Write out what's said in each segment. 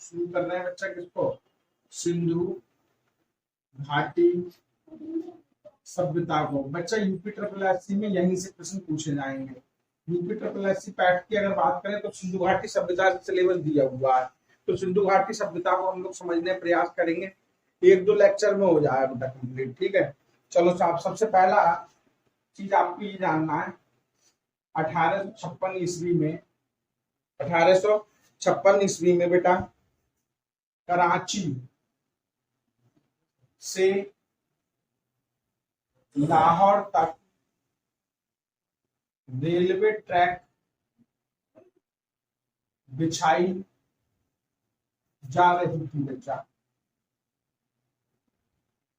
शुरू कर रहे हैं बच्चा किसको, सिंधु घाटी सभ्यता को। बच्चा यूपी ट्रिपल एससी में यहीं से प्रश्न पूछे जाएंगे। यूपी ट्रिपल एससी पैट की अगर बात करें तो सिंधु घाटी सभ्यता से सिलेबस दिया हुआ है, तो सिंधु घाटी सभ्यता को हम लोग समझने का प्रयास करेंगे, एक दो लेक्चर में हो जाएगा बेटा कंप्लीट। ठीक है, चलो साहब, सबसे पहला चीज आपको ये जानना है, 1856 ईस्वी में, 1856 ईस्वी में बेटा कराची से लाहौर तक रेलवे ट्रैक बिछाई जा रही थी बच्चा।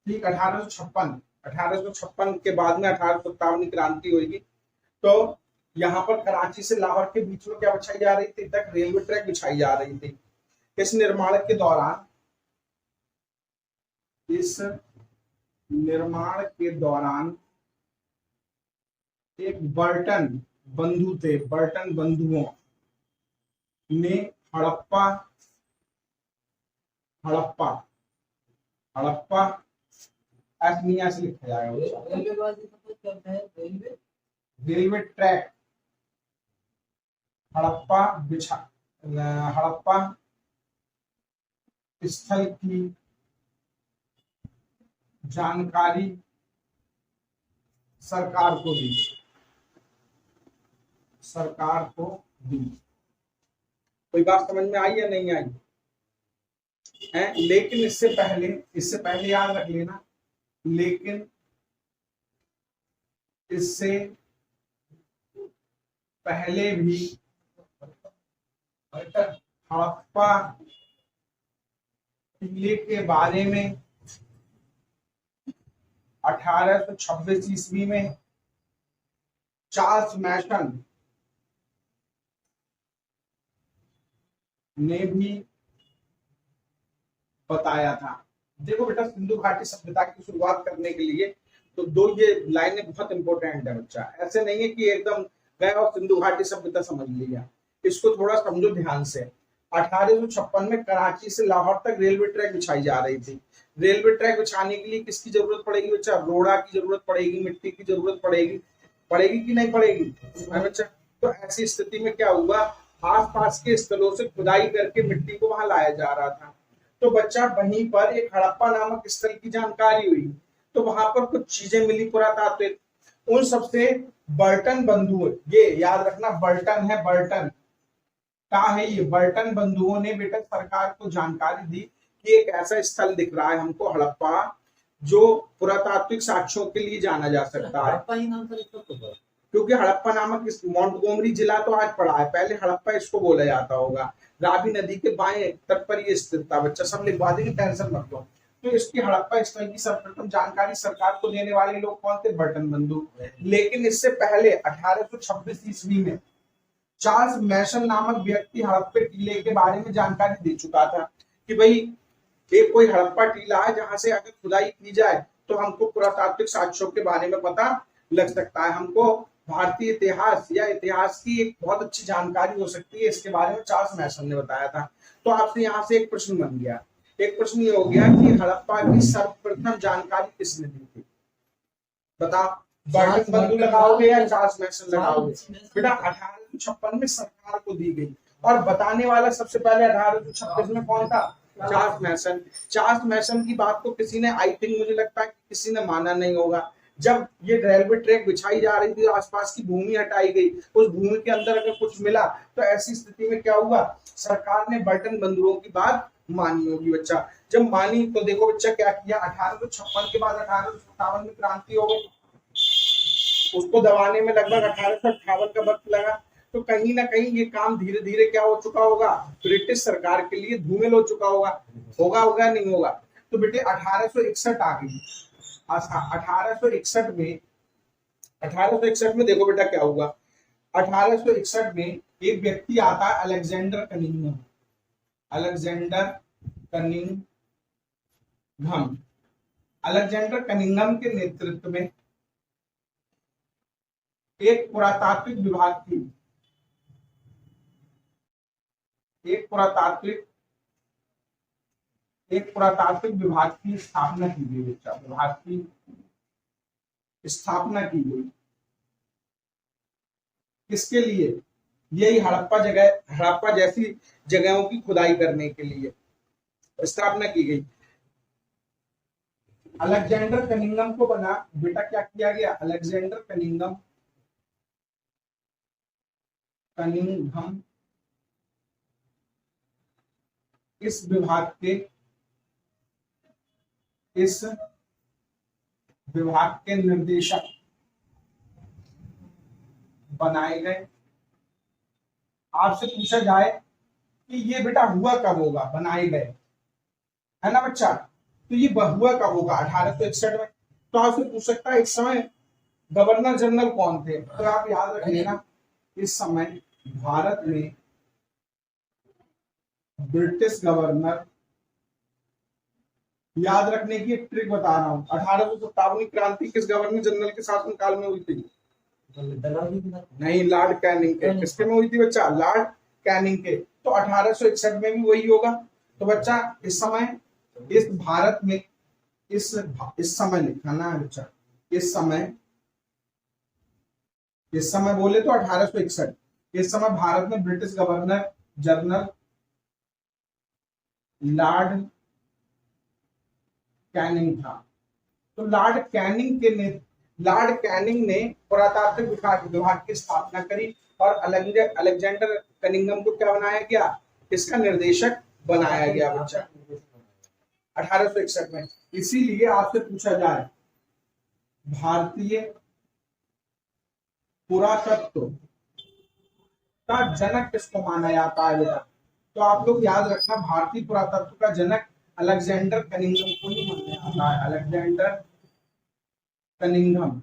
ठीक, 1856 के बाद में 1857 की क्रांति होगी, तो यहाँ पर कराची से लाहौर के बीच में क्या बिछाई जा रही थी, तक रेलवे ट्रैक बिछाई जा रही थी। इस निर्माण के दौरान एक बर्टन बंधुओं ने हड़प्पा ऐसा से लिखा जाएगा, रेलवे ट्रैक हड़प्पा स्थल की जानकारी सरकार को दी। कोई बात समझ में आई या नहीं आई है? लेकिन इससे पहले याद रख लेना, लेकिन इससे पहले भी हड़प्पा टीले के बारे में 1826 ईस्वी में चार्ल्स मैसन ने भी बताया था। देखो बेटा, सिंधु घाटी सभ्यता की शुरुआत करने के लिए तो दो ये लाइनें बहुत इंपॉर्टेंट है बच्चा। ऐसे नहीं है कि एकदम गए और सिंधु घाटी सभ्यता समझ लिया, इसको थोड़ा समझो ध्यान से। 1856 में कराची से लाहौर तक रेलवे ट्रैक बिछाई जा रही थी। रेलवे ट्रैक बिछाने के लिए किसकी जरूरत पड़ेगी बच्चा, रोड़ा की जरूरत पड़ेगी, मिट्टी की जरूरत पड़ेगी कि नहीं पड़ेगी बच्चा। तो ऐसी स्थिति में क्या हुआ, आसपास के स्थलों से खुदाई करके मिट्टी को वहां लाया जा रहा था। तो बच्चा वहीं पर एक हड़प्पा नामक स्थल की जानकारी हुई, तो वहां पर कुछ चीजें मिली पुरातात्विक, उन सबसे बर्टन बंधुओं, ये याद रखना बर्टन है, बर्टन का है ये, बर्टन बंधुओं ने बेटा सरकार को जानकारी दी कि एक ऐसा स्थल दिख रहा है हमको हड़प्पा, जो पुरातात्विक साक्ष्यों के लिए जाना जा सकता है। क्योंकि हड़प्पा नामक मोंटगोमरी जिला तो आज पड़ा है, पहले हड़प्पा इसको बोला जाता होगा। रावी नदी के बाएं तट पर ये स्थित था बच्चा, सब लिखवा देंगे, टेंशन मत लो। तो इसकी हड़प्पा स्थल की सर्वप्रथम जानकारी सरकार को देने वाले लोग कौन थे, बर्टन बंधु। लेकिन इससे पहले 1826 ईस्वी में चार्ल्स मैसन नामक व्यक्ति हड़प्पे टीले के बारे में जानकारी दे चुका था कि भाई एक कोई हड़प्पा टीला है जहां से अगर खुदाई की जाए तो हमको पुरातात्विक साक्ष्यों के बारे में पता लग सकता है, हमको भारतीय इतिहास या इतिहास की एक बहुत अच्छी जानकारी हो सकती है, इसके बारे में चार्ल्स मैसन ने बताया था। तो आपसे यहाँ से एक प्रश्न बन गया, एक प्रश्न ये हो गया कि हड़प्पा की सर्वप्रथम जानकारी किसने दी थी, बताओ, बर्टन बंधु लगाओगे या चार्ल्स मैसन लगाओगे बेटा। 1856 में सरकार को दी गई, और बताने वाला सबसे पहले 1826 में कौन था, चार्ल्स मैसन। चार्ल्स मैसन की बात को किसी ने, आई थिंक मुझे लगता है किसी ने माना नहीं होगा। जब ये रेलवे ट्रैक बिछाई जा रही थी, आसपास की भूमि हटाई गई, उस भूमि के अंदर अगर कुछ मिला तो ऐसी स्थिति में क्या हुआ, सरकार ने बर्टन बंधुओं की बात मानी होगी बच्चा। जब मानी तो देखो बच्चा क्या किया, 1856 के बाद 1857 में क्रांति हो गई, उसको दबाने में लगभग 1858 का वक्त लगा। तो कहीं ना कहीं ये काम धीरे धीरे क्या हो चुका होगा, ब्रिटिश सरकार के लिए धूमिल हो चुका होगा नहीं होगा। तो बेटे 1861 आ गई। 1861 में देखो बेटा क्या हुआ, 1861 में एक व्यक्ति आता है अलेक्जेंडर कनिंघम के नेतृत्व में एक पुरातात्विक विभाग की, एक पुरातात्विक एक पुरातात्विक विभाग की स्थापना की गई बच्चा, विभाग की स्थापना की गई। किसके लिए? यही हड़प्पा जैसी जगहों की खुदाई करने के लिए स्थापना की गई। अलेक्जेंडर कनिंघम को बना बेटा क्या किया गया? अलेक्जेंडर कनिंघम इस विभाग के निर्देशक बनाए गए। आपसे पूछा जाए कि ये बेटा हुआ कब होगा? बनाए गए, है ना बच्चा? तो ये हुआ कब होगा? 1861 में। तो आपसे पूछ सकता है इस समय गवर्नर जनरल कौन थे? तो आप याद रख लेना, इस समय भारत में ब्रिटिश गवर्नर, याद रखने की एक ट्रिक बता रहा हूं, 1857 की क्रांति किस गवर्नर जनरल के शासनकाल में हुई थी? नहीं, लॉर्ड कैनिंग के। किसके में हुई थी बच्चा? लॉर्ड कैनिंग के। तो 1861 में भी वही होगा। तो बच्चा इस समय इस भारत में इस समय लिखाना है बच्चा, इस समय बोले तो 1861। इस समय भारत में British governor general Lord Canning था। तो लॉर्ड कैनिंग ने पुरातात्विक विभाग की स्थापना करी और अलेक्जेंडर कनिंघम को क्या बनाया गया? इसका निर्देशक बनाया गया बच्चा 1861 में। इसीलिए आपसे पूछा जाए भारतीय पुरातत्व का जनक किसको माना जाता है बेटा? तो आप लोग याद रखना, भारतीय पुरातत्व का जनक अलेक्जेंडर कनिंघम को ही माना जाता है। अलेक्जेंडर कनिंघम,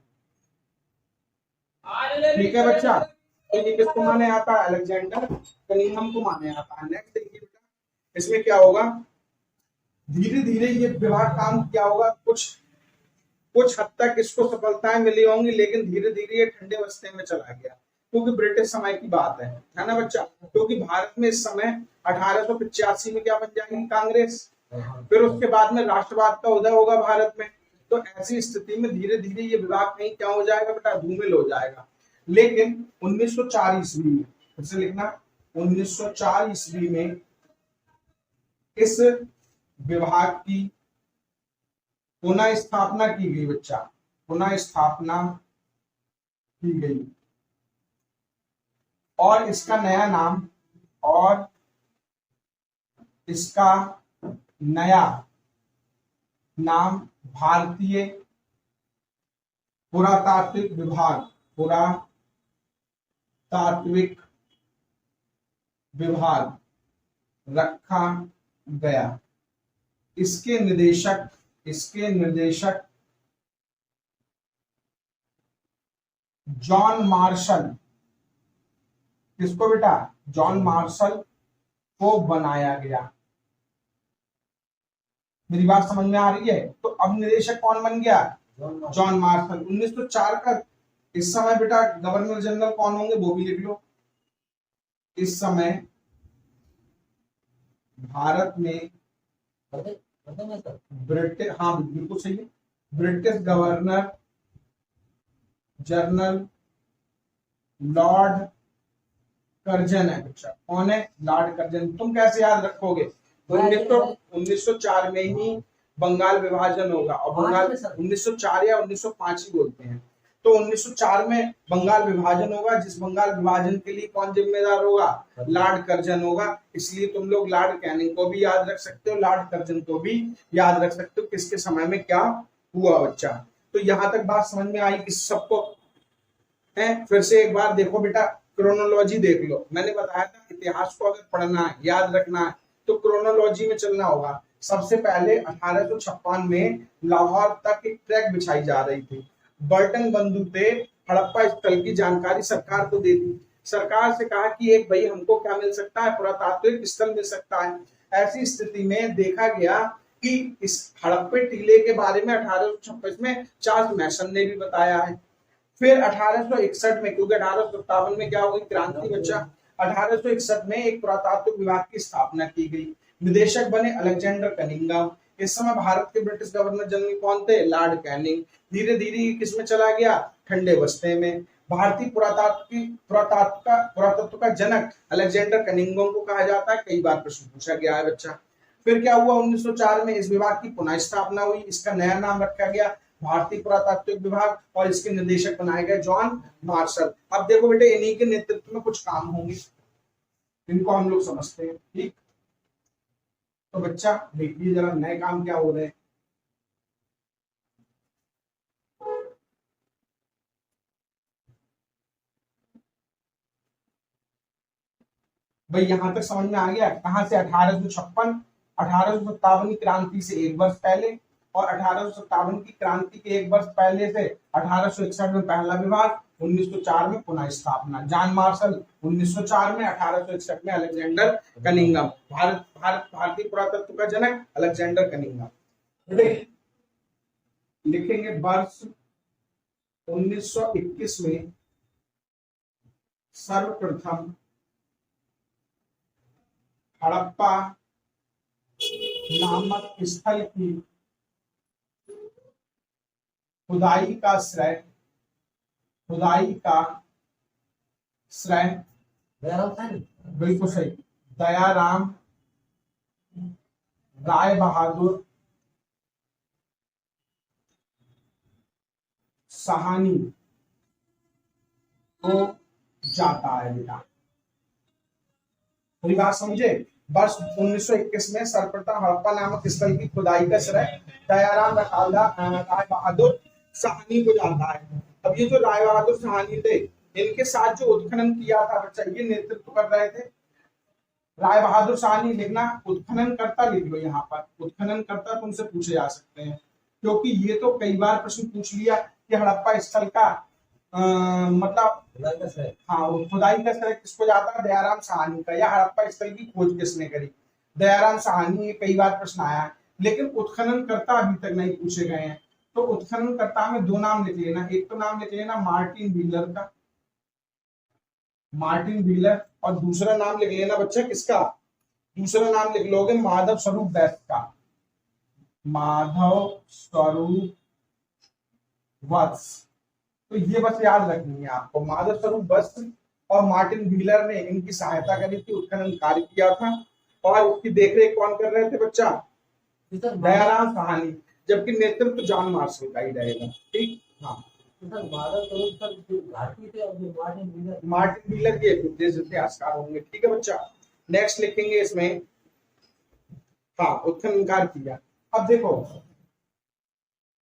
ठीक है बच्चा? तो ये किसको माना जाता है? अलेक्जेंडर कनिंघम को माना जाता है। नेक्स्ट देखिए बेटा, इसमें क्या होगा? धीरे धीरे ये विभाग काम क्या होगा, कुछ हद तक इसको सफलताएं मिली होंगी, लेकिन धीरे धीरे ये ठंडे बस्ते में चला गया, क्योंकि ब्रिटिश समय की बात है ना बच्चा? क्योंकि भारत में इस समय 1885 में क्या बन जाएगी? कांग्रेस। फिर उसके बाद में राष्ट्रवाद का उदय होगा भारत में। तो ऐसी स्थिति में धीरे धीरे ये विभाग कहीं क्या हो जाएगा बेटा? धूमिल हो जाएगा। लेकिन 1904 ईस्वी में, फिर से लिखना, 1904 ईस्वी में इस विभाग की पुनः स्थापना की गई बच्चा, पुनः स्थापना की गई और इसका नया नाम भारतीय पुरातात्विक विभाग रखा गया। इसके निर्देशक जॉन मार्शल, किसको बेटा? जॉन मार्शल को बनाया गया। मेरी बात समझ में आ रही है? तो अब निदेशक कौन बन गया? John Marshall. 1904 का इस समय बेटा गवर्नर जनरल कौन होंगे वो भी लिख लो। इस समय भारत में ब्रिटिश, हाँ बिल्कुल सही है, British governor general Lord Curzon है बच्चा। कौन है? Lord Curzon. तुम कैसे याद रखोगे? 1904 में ही बंगाल विभाजन होगा, और बंगाल 1904 या 1905 ही बोलते हैं। तो 1904 में बंगाल विभाजन होगा, जिस बंगाल विभाजन के लिए कौन जिम्मेदार होगा? लॉर्ड कर्जन होगा। इसलिए तुम लोग लॉर्ड कैनिंग को भी याद रख सकते हो, लॉर्ड कर्जन को भी याद रख सकते हो, किसके समय में क्या हुआ बच्चा। तो यहां तक बात समझ में आई किस सबको है? फिर से एक बार देखो बेटा, क्रोनोलॉजी देख लो। मैंने बताया था इतिहास को अगर पढ़ना है, याद रखना है, तो क्रोनोलॉजी में चलना होगा। सबसे पहले 1856 में लाहौर तक एक ट्रैक बिछाई जा रही थी। बर्टन बंधु थे, हड़प्पा स्थल की जानकारी सरकार को दे दी। सरकार से कहा कि एक भाई हमको क्या मिल सकता है? पुरातात्विक स्थल मिल सकता है। ऐसी स्थिति में देखा गया कि इस हड़प्पे टीले के बारे में 1856 में चार्ल्स मैसन ने भी बताया है। फिर 1861 में, क्योंकि 1857 में क्या हो गई? क्रांति बच्चा। 1861 में एक पुरातात्विक विभाग की स्थापना की गई। निदेशक बने अलेक्जेंडर कनिंघम। इस समय भारत के ब्रिटिश गवर्नर जनरल कौन थे? Lord Canning. धीरे धीरे किसमें चला गया? ठंडे बस्ते में। भारतीय पुरातत्व का जनक अलेक्जेंडर कनिंघम को कहा जाता है। कई बार प्रश्न पूछा गया है बच्चा। फिर क्या हुआ? 1904 में इस विभाग की पुनः स्थापना हुई। इसका नया नाम रखा गया भारतीय पुरातात्विक विभाग और इसके निदेशक बनाए गए जॉन मार्शल। अब देखो बेटे, इन्हीं के नेतृत्व में कुछ काम होंगे, इनको हम लोग समझते हैं। ठीक, तो बच्चा देखिए जरा नए काम क्या हो रहे हैं। भाई यहां तक समझ में आ गया? कहां से? 1856 की क्रांति से एक वर्ष पहले, और 1857 की क्रांति के एक वर्ष पहले से 1861 में पहला विभाग, 1904 में पुनः स्थापना। जॉन मार्शल 1904 में, 1861 में अलेक्जेंडर कनिंघम। भारतीय पुरातत्व का जनक अलेक्जेंडर कनिंघम। लिखेंगे वर्ष 1921 में सर्वप्रथम हड़प्पा नामक स्थल की खुदाई का श्रेय बिल्कुल सही, दयाराम राय बहादुर साहनी को जाता है बेटा। पूरी बात समझे? वर्ष 1921 में सर्वप्रथम हड़प्पा नामक स्थल की खुदाई का श्रेय दयाराम राय बहादुर साहनी को जाता है। अब ये जो राय बहादुर साहनी थे, इनके साथ जो उत्खनन किया था बच्चा, ये नेतृत्व कर रहे थे राय बहादुर साहनी। लिखना उत्खनन करता, लिख लो यहाँ पर उत्खनन करता, तुमसे पूछे जा सकते हैं, क्योंकि ये तो कई बार प्रश्न पूछ लिया कि हड़प्पा स्थल का मतलब हाँ, खुदाई का श्रेय किसको जाता है? दयाराम साहनी का। या हड़प्पा स्थल की खोज किसने करी? दयाराम साहनी। ये कई बार प्रश्न आया है, लेकिन उत्खनन करता अभी तक नहीं पूछे गए हैं। तो उत्खनन करता में दो नाम लिख लेना, एक तो नाम लिख लेना मार्टिन व्हीलर का, मार्टिन व्हीलर, और दूसरा नाम लिख लेना बच्चा किसका? दूसरा नाम लिख लोगे माधव स्वरूप वैश्य का, माधव स्वरूप वत्स। तो ये बस याद रखनी है आपको, माधव स्वरूप वत्स और मार्टिन व्हीलर ने इनकी सहायता करी थी, उत्खनन कार्य किया था। और उसकी देखरेख कौन कर रहे थे बच्चा? दयाराम साहनी, जबकि नेतृत्व जॉन मार्शल का ही रहेगा। ठीक, हाँ। मार्टिन व्हीलर के देश इतिहासकार होंगे। ठीक है बच्चा, नेक्स्ट लिखेंगे इसमें, हाँ, उत्खनन कार्य किया। अब देखो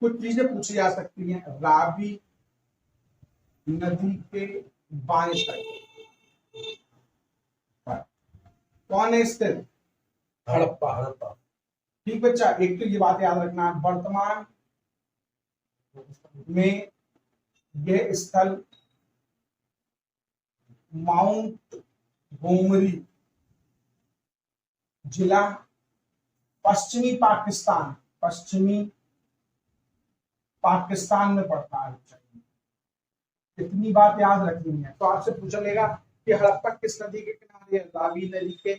कुछ चीजें पूछी जा सकती हैं। रावी नदी के बाएं तट कौन है स्थित? हड़प्पा। ठीक बच्चा, एक तो ये बात याद रखना है, वर्तमान में यह स्थल माउंट गोमरी जिला पश्चिमी पाकिस्तान में पड़ता है। इतनी बात याद रखनी है। तो आपसे पूछा लेगा कि हड़प्पा किस नदी के किनारे है? रावी नदी के।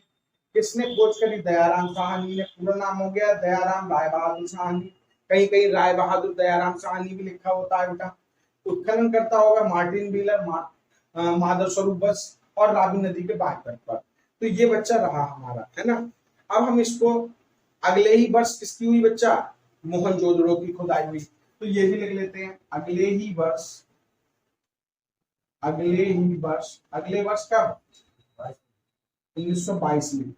किसने खोज करी? दयाराम साहनी ने। पूरा नाम हो गया दयाराम राय बहादुर साहनी। कहीं कहीं राय बहादुर दयाराम साहनी भी लिखा होता है बेटा। उत्खनन करता होगा मार्टिन व्हीलर, माधव स्वरूप वत्स, और रावी नदी के बाएं तट पर। तो ये बच्चा रहा हमारा, है ना। अब हम इसको अगले ही वर्ष किसकी हुई बच्चा? मोहनजोदड़ो की खुदाई हुई। तो ये भी लिख लेते हैं, अगले वर्ष कब? 1922 में।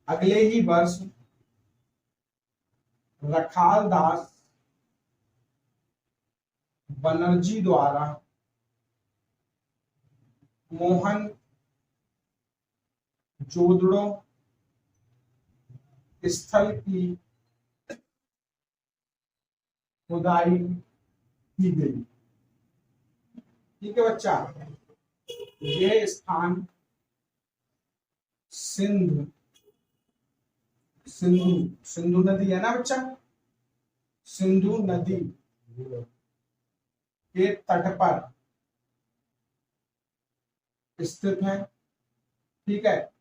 अगले ही वर्ष रखाल दास बनर्जी द्वारा मोहन जोदड़ो स्थल की खुदाई की गई। ठीक है बच्चा, यह स्थान सिंधु नदी है ना बच्चा, सिंधु नदी के तट पर स्थित है। ठीक है,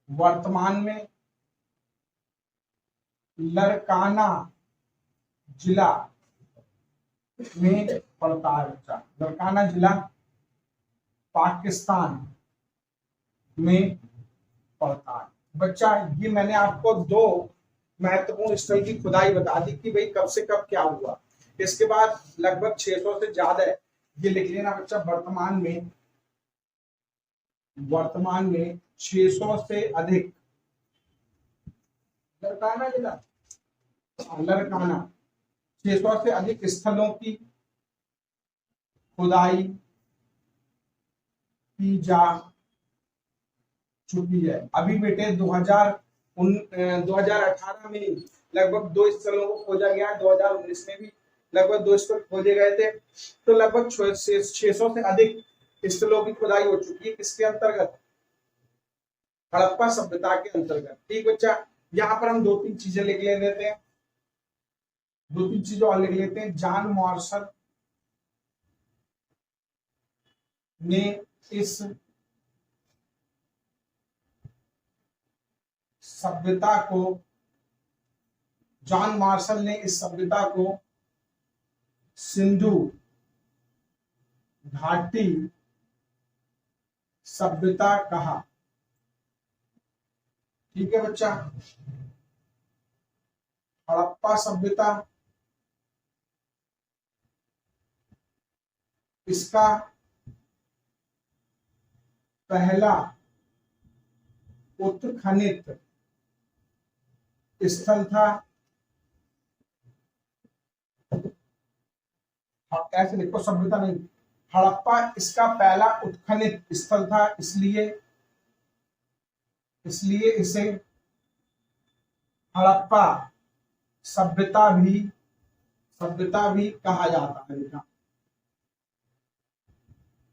वर्तमान में लड़काना जिला में पड़ता है बच्चा। लड़काना जिला पाकिस्तान में पड़ता है बच्चा। ये मैंने आपको दो महत्वपूर्ण स्थल की खुदाई बता दी कि भाई कब से कब क्या हुआ। इसके बाद लगभग 600 से ज्यादा है, ये लिख लेना बच्चा। वर्तमान में 600 से अधिक लड़काना जिला, लड़काना 600 से अधिक स्थलों की खुदाई की जा चुकी है। अभी बेटे 2018 में लगभग 2 स्थलों को खोजा गया, 2019 में भी लगभग 2 स्थल खोजे गए थे। तो लगभग 600 से अधिक स्थलों की खुदाई हो चुकी है। किसके अंतर्गत? हड़प्पा सभ्यता के अंतर्गत। ठीक बच्चा, यहाँ पर हम 2-3 चीजें लिख ले लेते हैं, 2-3 चीजें और लिख लेते हैं। जॉन मार्शल ने इस सभ्यता को सिंधु घाटी सभ्यता कहा। ठीक है बच्चा, हड़प्पा सभ्यता, इसका पहला उत्खनित स्थल था। ऐसे लिखो, सभ्यता नहीं, हड़प्पा इसका पहला उत्खनित स्थल था, इसलिए इसे हड़प्पा सभ्यता भी कहा जाता है बेटा।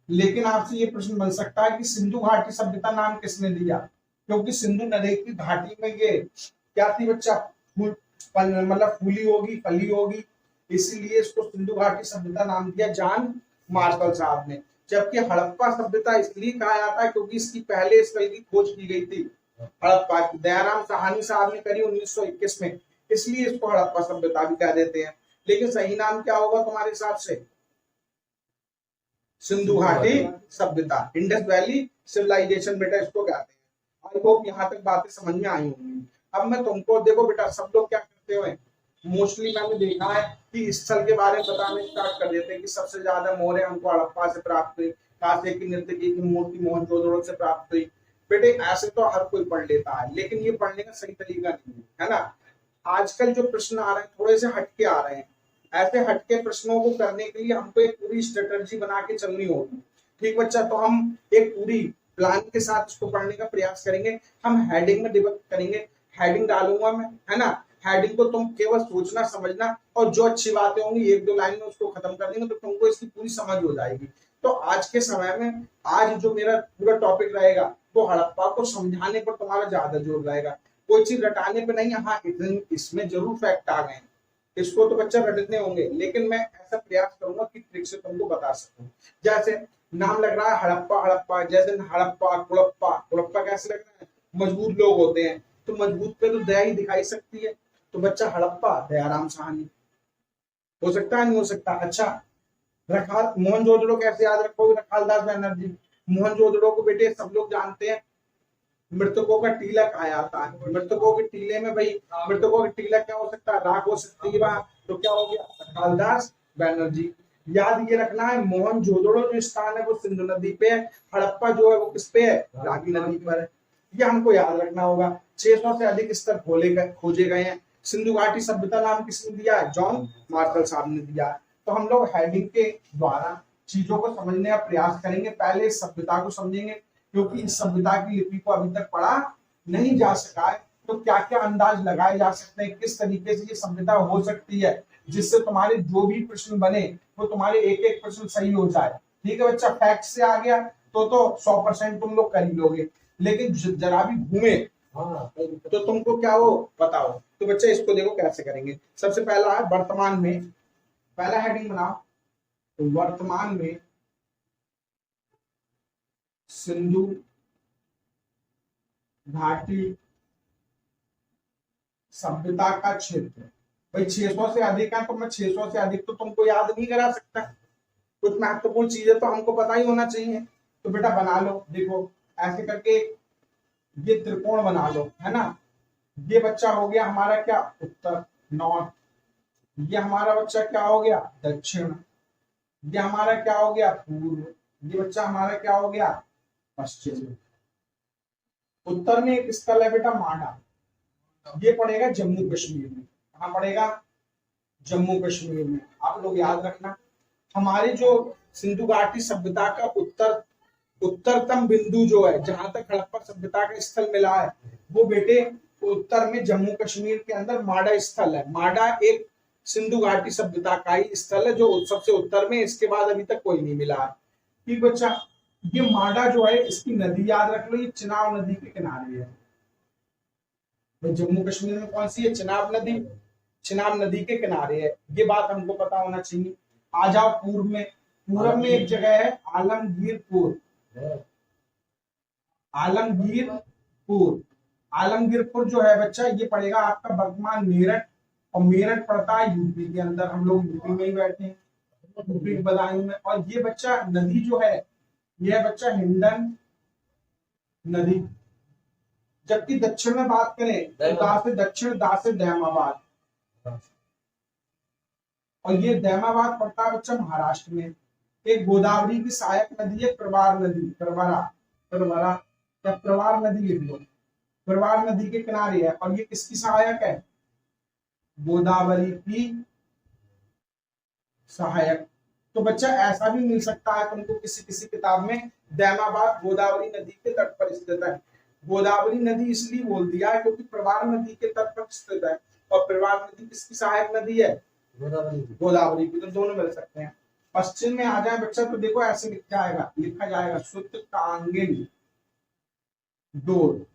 लेकिन आपसे ये प्रश्न बन सकता है कि सिंधु घाटी सभ्यता नाम किसने दिया? क्योंकि सिंधु नदी की घाटी में ये क्या थी बच्चा? मतलब फूली होगी, फली होगी, इसीलिए इसको सिंधु घाटी सभ्यता नाम दिया जॉन मार्शल साहब ने। जबकि हड़प्पा सभ्यता इसलिए कहा जाता है क्योंकि इसकी पहले स्थल की खोज की गई थी हड़प्पा की, दयाराम साहनी साहब ने करी 1921 में, इसलिए इसको हड़प्पा सभ्यता भी कह देते हैं। लेकिन सही नाम क्या होगा तुम्हारे हिसाब से? सिंधु घाटी सभ्यता, इंडस वैली सिविलाइजेशन बेटा इसको कहते हैं। आई होप यहाँ तक बातें समझ में आई होंगी। अब मैं तुमको देखो बेटा, सब लोग क्या करते हुए मोस्टली मैंने देखा है कि स्थल के बारे में बताने स्टार्ट कर देते हैं कि सबसे ज्यादा मौर्य हमको हड़प्पा से प्राप्त हुई, कांसे की नर्तकी की मूर्ति मोहनजोदड़ो से प्राप्त हुई। बेटे ऐसे तो हर कोई पढ़ लेता है, लेकिन ये पढ़ने का सही तरीका नहीं है ना। आजकल जो प्रश्न आ रहे हैं थोड़े से हटके आ रहे हैं। ऐसे हटके प्रश्नों को करने के लिए हमको एक पूरी स्ट्रेटजी बना के चलनी होगी। ठीक बच्चा, तो हम एक पूरी प्लान के साथ इसको पढ़ने का प्रयास करेंगे। हम हेडिंग में डिवाइड करेंगे, हेडिंग डालूंगा मैं, है ना। हेडिंग को तुम केवल सोचना समझना, और जो अच्छी बातें होंगी 1-2 लाइन में उसको खत्म कर देंगे तो तुमको इसकी पूरी समझ हो जाएगी। तो आज के समय में आज जो मेरा पूरा टॉपिक रहेगा वो हड़प्पा को समझाने पर तुम्हारा ज्यादा जोर रहेगा, कोई चीज रटाने पे नहीं। हाँ, इसमें जरूर फैक्ट आ गए, इसको तो बच्चा रटने होंगे, लेकिन मैं ऐसा प्रयास करूंगा कि ट्रिक से तुमको बता सकूं। जैसे नाम लग रहा है हड़प्पा, हड़प्पा जैसे हड़प्पा, कुड़प्पा, कुड़प्पा कैसे लग रहा है? मजबूत लोग होते हैं, तो मजबूत पे तो दया ही दिखाई सकती है। तो बच्चा हड़प्पा दयाराम साहनी हो सकता है, नहीं हो सकता? अच्छा, रखाल मोहनजोदड़ो कैसे याद रखोगे? रखालदास बनर्जी। मोहनजोदड़ो को बेटे सब लोग जानते हैं, मृतकों का टीला कहा जाता है। मृतकों के टीले में भाई, मृतकों का टीला क्या हो सकता है? राख हो सकती है वहां, तो क्या हो गया? रखालदास बनर्जी। याद ये रखना है, मोहनजोदड़ो जो स्थान है वो सिंधु नदी पे है, हड़प्पा जो है वो किस पे है? रावी नदी पर है। ये हमको याद रखना होगा। 600 से अधिक स्तर खोजे गए हैं। सिंधु घाटी सभ्यता नाम किसने दिया है? जॉन मार्शल साहब ने दिया है। तो हम लोग हेडिंग के द्वारा चीजों को समझने का प्रयास करेंगे। पहले सभ्यता को समझेंगे, क्योंकि इस सभ्यता की लिपि को अभी तक पढ़ा नहीं जा सका है। तो क्या क्या अंदाज लगाए जा सकते हैं, किस तरीके से ये सभ्यता हो सकती है, जिससे तुम्हारे जो भी प्रश्न बने वो तुम्हारे एक प्रश्न सही हो जाए। ठीक है बच्चा, फैक्ट से आ गया तो 100% तुम लोग कर ही लोगे, लेकिन जरा भी घूमे तो तुमको क्या हो बताओ। तो बच्चा इसको देखो कैसे करेंगे। सबसे पहला है वर्तमान में, पहला हेडिंग बनाओ, तो वर्तमान में सिंधु घाटी सभ्यता का क्षेत्र। भाई 600 से अधिक है तो मैं 600 से अधिक तो तुमको याद नहीं करा सकता, कुछ महत्वपूर्ण चीजें तो हमको पता ही होना चाहिए। तो बेटा बना लो, देखो ऐसे करके ये त्रिकोण बना लो, है ना। ये बच्चा हो गया हमारा क्या, उत्तर नॉर्थ। ये हमारा बच्चा क्या हो गया, दक्षिण। ये हमारा क्या हो गया, पूर्व। ये बच्चा हमारा क्या हो गया, पश्चिम। उत्तर में एक स्थल है बेटा मांडा, ये पड़ेगा जम्मू कश्मीर में। कहाँ पड़ेगा, जम्मू कश्मीर में। आप लोग याद रखना, हमारे जो सिंधु घाटी सभ्यता का उत्तरतम बिंदु जो है, जहां तक हड़प्पा सभ्यता का स्थल मिला है, वो बेटे उत्तर में जम्मू कश्मीर के अंदर माडा स्थल है। माडा एक सिंधु घाटी सभ्यता का ही स्थल है जो सबसे उत्तर में, इसके बाद अभी तक कोई नहीं मिला है। ठीक बच्चा, ये माडा जो है, इसकी नदी याद रख लो, ये चिनाब नदी के किनारे है। जम्मू कश्मीर में कौन सी है, चिनाब नदी। चिनाब नदी के किनारे है, ये बात हमको पता होना चाहिए। आ जाओ पूर्व में, पूर्व में एक जगह है आलमगीरपुर। आलमगीरपुर, आलमगीरपुर जो है बच्चा, ये पड़ेगा आपका वर्तमान मेरठ, और मेरठ पड़ता है यूपी के अंदर। हम लोग यूपी में ही बैठे हैं, यूपी के बदायूं में। और ये बच्चा नदी जो है, यह बच्चा हिंडन नदी। जबकि दक्षिण में बात करें तो दा से दक्षिण, दा से दैमाबाद, और ये दैमाबाद पड़ता है बच्चा महाराष्ट्र में। एक गोदावरी की सहायक नदी है प्रवार नदी, प्रवरा या प्रवार नदी लिख लो, प्रवार नदी के किनारे है। और ये किसकी सहायक है, गोदावरी की सहायक। तो बच्चा ऐसा भी मिल सकता है तुमको किसी किसी किताब में, दैमाबाद गोदावरी नदी के तट पर स्थित है। गोदावरी नदी इसलिए बोल दिया है क्योंकि प्रवार नदी के तट पर स्थित है, और प्रवार नदी किसकी सहायक नदी है, गोदावरी की। तो दोनों मिल सकते हैं। पश्चिम में आ जाए बच्चा तो देखो ऐसे लिखा जाएगा सुतकांगिन डोर,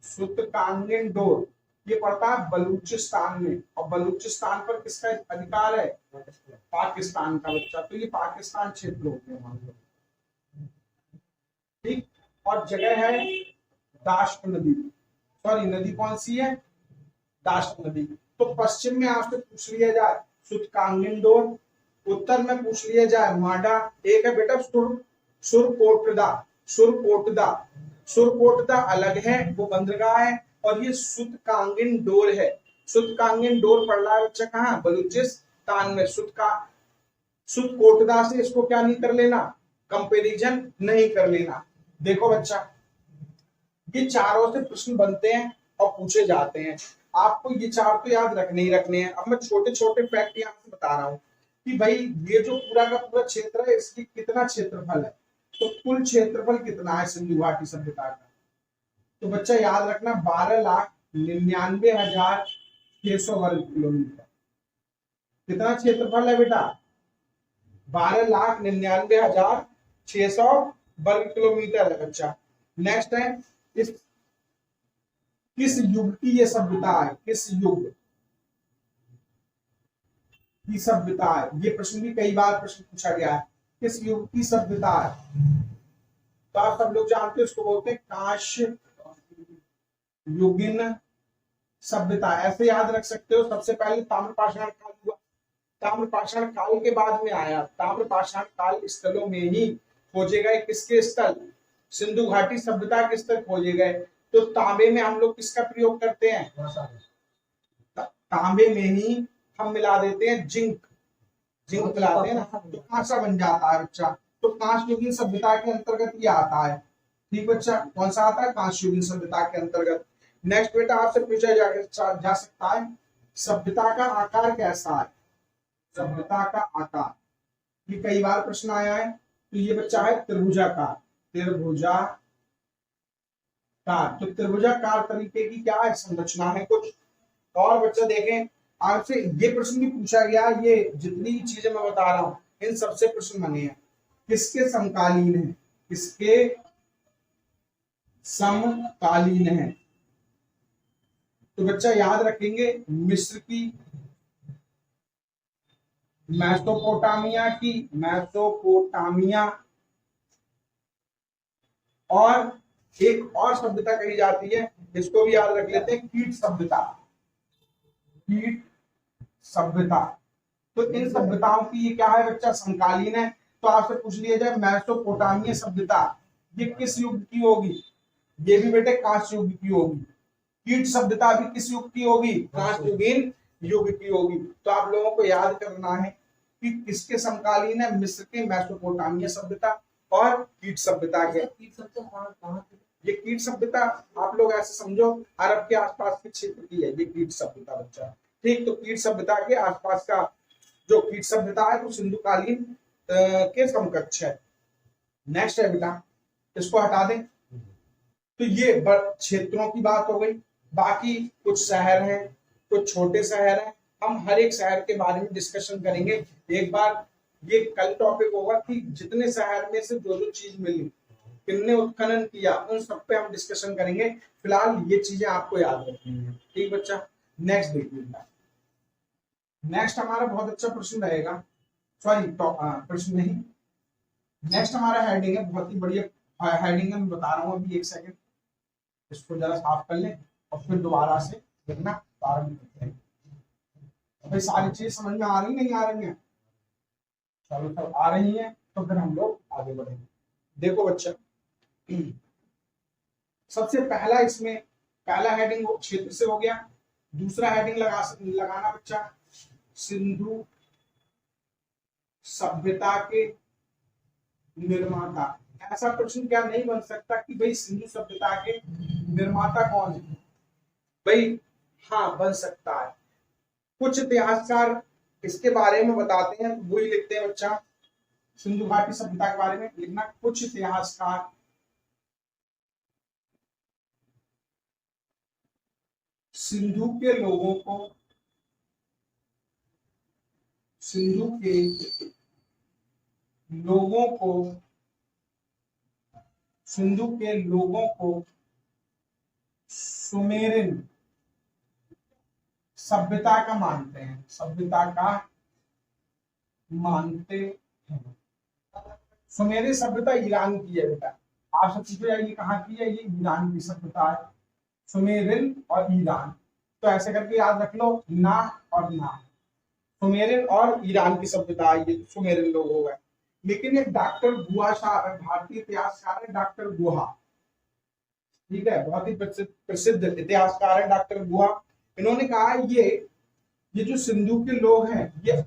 सुतकांगिन डोर। ये पड़ता है बलूचिस्तान में, और बलूचिस्तान पर किसका अधिकार है, पाकिस्तान का बच्चा। तो ये पाकिस्तान क्षेत्र हो गया, ठीक। और जगह है दाश्त नदी, सॉरी नदी कौन सी है, दाश्त नदी। तो पश्चिम में आपसे पूछ लिया जाए सुतकांगिन डोर, उत्तर में पूछ लिया जाए माडा। एक है बेटा सुरकोटदा, सुरकोटदा। सुरकोटदा अलग है, वो बंदरगाह है, और ये सुतकांगिन डोर है। सुतकांगिन डोर पड़ रहा है बच्चा कहाँ, बलूचिस्तान में। सुतकोटदा से इसको क्या नहीं कर लेना, कंपेरिजन नहीं कर लेना। देखो बच्चा, ये चारों से प्रश्न बनते हैं और पूछे जाते हैं। आपको ये चार तो याद रखने ही रखने हैं। अब मैं छोटे छोटे फैक्ट यहाँ से बता रहा हूँ कि भाई ये जो पूरा का पूरा क्षेत्र है, इसकी कितना क्षेत्रफल है, तो कुल क्षेत्रफल कितना है सिंधु घाटी सभ्यता का। तो बच्चा याद रखना 12,99,600 वर्ग किलोमीटर। कितना क्षेत्रफल है बेटा, 12,99,600 वर्ग किलोमीटर है बच्चा। नेक्स्ट है, किस युग की ये सभ्यता है, किस युग की सभ्यता है। ये प्रश्न भी कई बार प्रश्न पूछा गया है, किस युग की सभ्यता है। तो आप सब लोग जानते हैं, उसको बोलते हैं कांस्य युगीन सभ्यता। ऐसे याद रख सकते हो, सबसे पहले ताम्रपाषाण काल हुआ, ताम्रपाषाण काल के बाद में आया। ताम्रपाषाण काल स्थलों में ही खोजे गए किसके स्थल, सिंधु घाटी सभ्यता के स्थल खोजे गए। तो तांबे में हम लोग किसका प्रयोग करते हैं, तांबे में ही हम मिला देते हैं जिंक, जिंक मिलाते हैं ना, तो कांसा बन जाता है बच्चा। तो कांस्य युगीन सभ्यता के अंतर्गत ये आता है, ठीक बच्चा। कौन सा आता है, कांस्य युगीन सभ्यता के अंतर्गत। नेक्स्ट बेटा आपसे पूछा जा सकता है, सभ्यता का आकार कैसा है, सभ्यता का आकार। ये कई बार प्रश्न आया है। तो ये बच्चा है त्रिभुजाकार, त्रिभुजाकार। तो त्रिभुजाकार तरीके की क्या है, संरचना है कुछ। और बच्चा देखें, आपसे ये प्रश्न भी पूछा गया, ये जितनी चीजें मैं बता रहा हूं इन सबसे प्रश्न बने हैं, किसके समकालीन है, किसके समकालीन है। तो बच्चा याद रखेंगे, मिस्र की, मेसोपोटामिया की, मेसोपोटामिया, और एक और सभ्यता कही जाती है इसको भी याद रख लेते हैं, कीट सभ्यता। कीट सभ्यता, तो इन सभ्यताओं की ये क्या है बच्चा, समकालीन है। तो आपसे पूछ लिया जाए मेसोपोटामिया सभ्यता, ये किस युग की होगी, ये भी बेटे कांस्य युग की होगी। कीट सभ्यता भी किस युग की होगी, कांस्य युगीन युग की होगी। तो आप लोगों को याद करना है कि किसके समकालीन है, मिस्र के मेसोपोटामिया सभ्यता और कीट सभ्यता के। ये कीट सभ्यता आप लोग ऐसे समझो अरब के आसपास के क्षेत्र की है ये कीट सभ्यता बच्चा। ठीक, तो कीट सभ्यता के आसपास का जो कीट सभ्यता है वो सिंधुकालीन के समकक्ष है। नेक्स्ट है बेटा, इसको हटा दें। तो ये क्षेत्रों की बात हो गई, बाकी कुछ शहर हैं, कुछ छोटे शहर हैं, हम हर एक शहर के बारे में डिस्कशन करेंगे एक बार। ये कल टॉपिक होगा कि जितने शहर में से जो जो चीज मिली, किसने उत्खनन किया, उन सब पे हम डिस्कशन करेंगे। फिलहाल ये चीजें आपको याद रखनी है। ठीक बच्चा, नेक्स्ट देखिए। नेक्स्ट हमारा बहुत अच्छा प्रश्न रहेगा, सॉरी प्रश्न नहीं, नेक्स्ट हमारा हेडिंग है, बहुत ही बढ़िया हेडिंग है, मैं बता रहा हूँ अभी, एक सेकंड इसको जरा साफ कर लें और फिर दोबारा से देखना प्रारंभ करते हैं। भाई सारी चीज समझ में आ रही नहीं आ रही है, चलो सब आ रही है तो फिर हम लोग आगे बढ़ेंगे। देखो बच्चा, सबसे पहला इसमें पहला हेडिंग क्षेत्र से हो गया। दूसरा हेडिंग लगाना बच्चा, सिंधु सभ्यता के निर्माता। ऐसा प्रश्न क्या नहीं बन सकता कि भाई सिंधु सभ्यता के निर्माता कौन है, भाई हाँ बन सकता है। कुछ इतिहासकार इसके बारे में बताते हैं, वही लिखते हैं बच्चा, सिंधु घाटी सभ्यता के बारे में लिखना। कुछ इतिहासकार सिंधु के लोगों को, सिंधु के लोगों को, सिंधु के लोगों को सुमेरियन सभ्यता का मानते हैं, सभ्यता का मानते हैं। सुमेरियन सभ्यता ईरान की है बेटा, आप सब पूछो ये कहाँ की है, ये ईरान की सभ्यता है, सुमेरियन और ईरान। तो ऐसे करके याद रख लो, ना और ना, सुमेरियन और ईरान की सभ्यता, ये सुमेरियन लोग हो गए। लेकिन एक डॉक्टर गुहा साहब है, भारतीय इतिहासकार है डॉक्टर गुहा, ठीक है, बहुत ही प्रसिद्ध इतिहासकार है डॉक्टर गुहा। इन्होंने कहा ये जो सिंधु के लोग हैं ये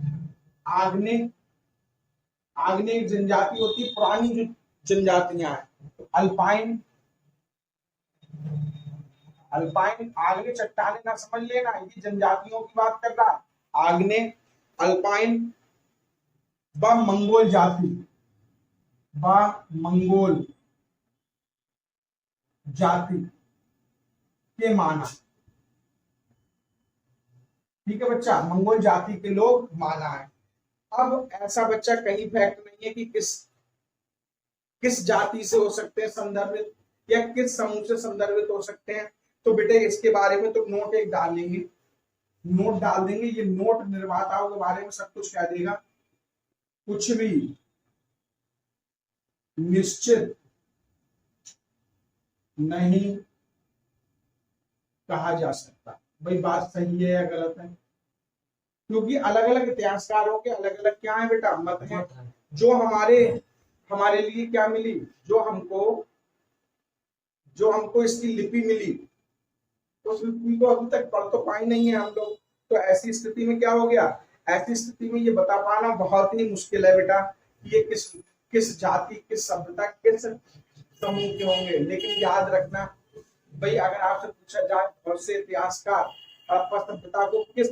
आग्नेय जनजाति होती है, पुरानी जो जनजातियां हैं, तो अल्पाइन आग्नेय चट्टाने ना समझ लेना, ये जनजातियों की बात कर रहा है, आग्नेय अल्पाइन व मंगोल जाति, व मंगोल जाति के माना, ठीक है बच्चा, मंगोल जाति के लोग माना है। अब ऐसा बच्चा कहीं फैक्ट नहीं है कि किस जाति से हो सकते हैं संदर्भित या किस समूह से संदर्भित हो सकते हैं। तो बेटे इसके बारे में तो नोट एक डाल लेंगे, नोट डाल देंगे, ये नोट निर्माताओं के बारे में सब कुछ कह देगा। कुछ भी निश्चित नहीं कहा जा सकता, भाई बात सही है या गलत है, क्योंकि अलग अलग इतिहासकारों के अलग अलग क्या है बेटा मत हैं। जो हमारे लिए क्या मिली, जो हमको इसकी लिपि मिली, तो उस लिपि को अभी तक पढ़ तो पाई नहीं है हम लोग। तो ऐसी स्थिति में क्या हो गया, ऐसी स्थिति में ये बता पाना बहुत ही मुश्किल है बेटा कि ये किस जाति, किस सभ्यता, किस समूह के होंगे। लेकिन याद रखना भाई, अगर आपसे पूछा जाए बहुत से इतिहासकार हड़प्पा सभ्यता को किस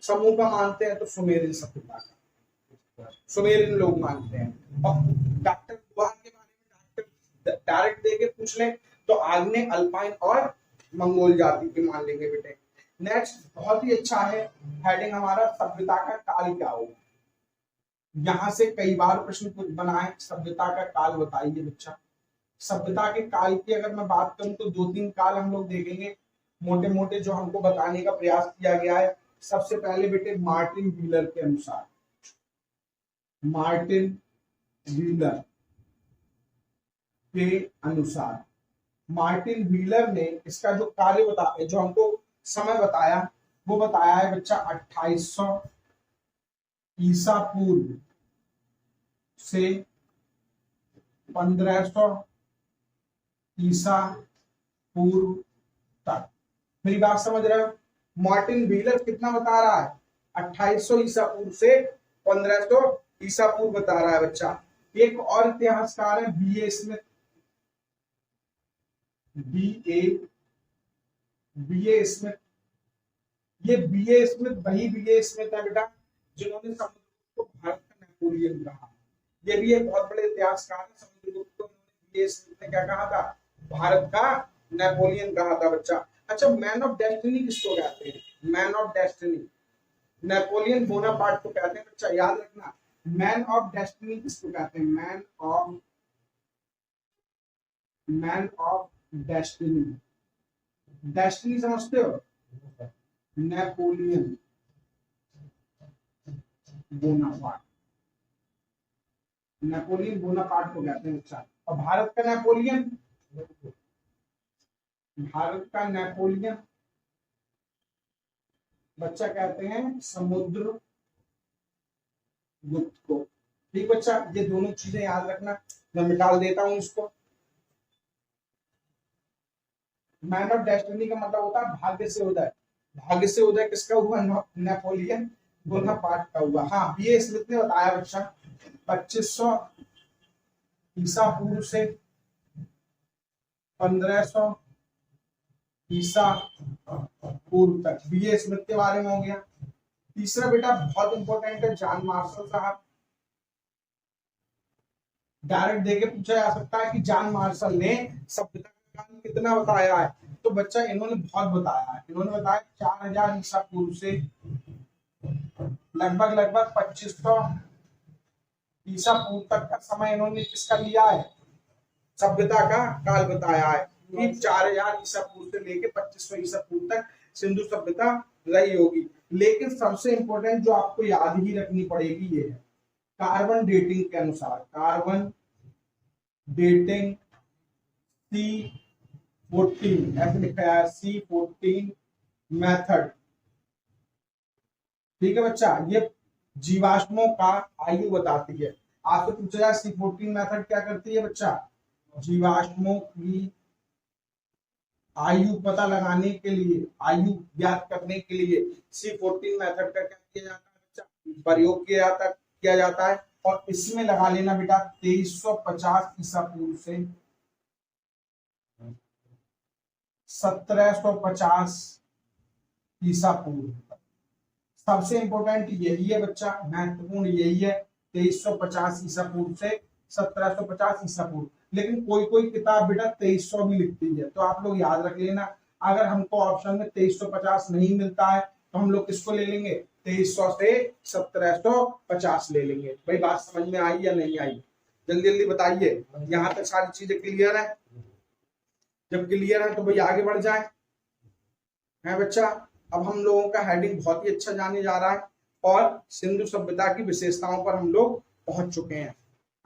समूह का मानते हैं, तो सुमेरियन सभ्यता का, सुमेरियन लोग मानते हैं। और डॉक्टर गुहा के बारे में डायरेक्ट देके पूछ ले तो आग्नेय, अल्पाइन और मंगोल जाति के मान लेंगे बेटे। नेक्स्ट बहुत ही अच्छा है हेडिंग हमारा, सभ्यता का काल क्या होगा। यहां से कई बार प्रश्न बना है, सभ्यता का काल बताइए बच्चा। सभ्यता के काल की अगर मैं बात करूं तो 2-3 काल हम लोग देखेंगे मोटे मोटे, जो हमको बताने का प्रयास किया गया है। सबसे पहले बेटे मार्टिन व्हीलर के अनुसार, मार्टिन व्हीलर के अनुसार मार्टिन व्हीलर ने इसका जो कार्य बताया, जो हमको समय बताया, वो बताया है बच्चा 2800 ईसा पूर्व से 1500 ईसा पूर्व तक। मेरी बात समझ रहे हो? मार्टिन व्हीलर कितना बता रहा है? 2800 ईसा पूर्व से 1500 ईसा पूर्व बता रहा है बच्चा। एक और इतिहासकार है बीए स्मिथ। बीए स्मिथ, ये बीए स्मिथ वही बीए स्मिथ है बेटा जिन्होंने समुद्रगुप्त को भारत का नेपोलियन कहा। ये भी एक बहुत बड़े इतिहासकार है। समुद्रगुप्त को बीए स्मिथ ने क्या कहा था? भारत का नेपोलियन कहा था बच्चा। अच्छा, मैन ऑफ डेस्टिनी किसको कहते हैं? Man of destiny Napoleon Bonaparte को कहते हैं बच्चा, याद रखना। मैन ऑफ डेस्टिनी किसको कहते हैं? Man of destiny. डेस्टिनी समझते हो? नेपोलियन बोनापार्ट, नेपोलियन बोनापार्ट को कहते हैं बच्चा। और भारत का नेपोलियन, भारत का नेपोलियन बच्चा कहते हैं समुद्रगुप्त को। ठीक बच्चा, ये दोनों चीजें याद रखना। मैं मिटा देता हूं इसको। मैन ऑफ डेस्टिनी का मतलब होता है भाग्य से उदय। भाग्य से उदय किसका हुआ? नेपोलियन बोनापार्ट का हुआ। हाँ, बीए स्मिथ ने बताया बच्चा 2500 ईसा पूर्व से 1500 ईसा पूर्व तक बीए स्मिथ के बारे में हो गया। तीसरा बेटा बहुत इंपॉर्टेंट है, जॉन मार्शल साहब। डायरेक्ट देके पूछा जा सकता है कि जॉन मार्शल ने सभ्यता का काल कितना बताया है? तो बच्चा इन्होंने बहुत बताया है। इन्होंने बताया 4000 ईसा पूर्व से लगभग 2500 ईसा पूर्व तक का समय इन्होंने किसका लिया है? सभ्यता का काल बताया है कि 4000 ईसा पूर्व से लेके 2500 ईसा पूर्व तक सिंधु सभ्यता रही होगी। लेकिन सबसे इंपॉर्टेंट जो आपको याद ही रखनी पड़ेगी ये है कार्बन डेटिंग के अनुसार। कार्बन डेटिंग C14 ऐसे लिखा है, C14 मेथड। ठीक है बच्चा, ये जीवाश्मों का आयु बताती है। आपसे पूछा जाए C14 मेथड क्या करती है बच्चा? जीवाश्मों की आयु पता लगाने के लिए, आयु ज्ञात करने के लिए C14 मेथड का क्या किया जाता है बच्चा? प्रयोग किया जाता है। और इसमें लगा लेना बेटा 2350 ईसा पूर्व से 1750 ईसा पूर्व तक। सबसे इंपॉर्टेंट यही है बच्चा, महत्वपूर्ण यही है, 2350 ईसा पूर्व से 1750 ईसा पूर्व। लेकिन कोई कोई किताब बेटा 2300 भी लिखती है, तो आप लोग याद रख लेना। अगर हमको ऑप्शन में 2350 नहीं मिलता है तो हम लोग किसको ले लेंगे? 2300 से 1750 ले लेंगे। भाई बात समझ में आई या नहीं आई? जल्दी जल्दी बताइए। यहाँ तक सारी चीजें क्लियर है? जब क्लियर है तो भाई आगे बढ़ जाए है बच्चा। अब हम लोगों का हेडिंग बहुत ही अच्छा जाने जा रहा है और सिंधु सभ्यता की विशेषताओं पर हम लोग पहुंच चुके हैं।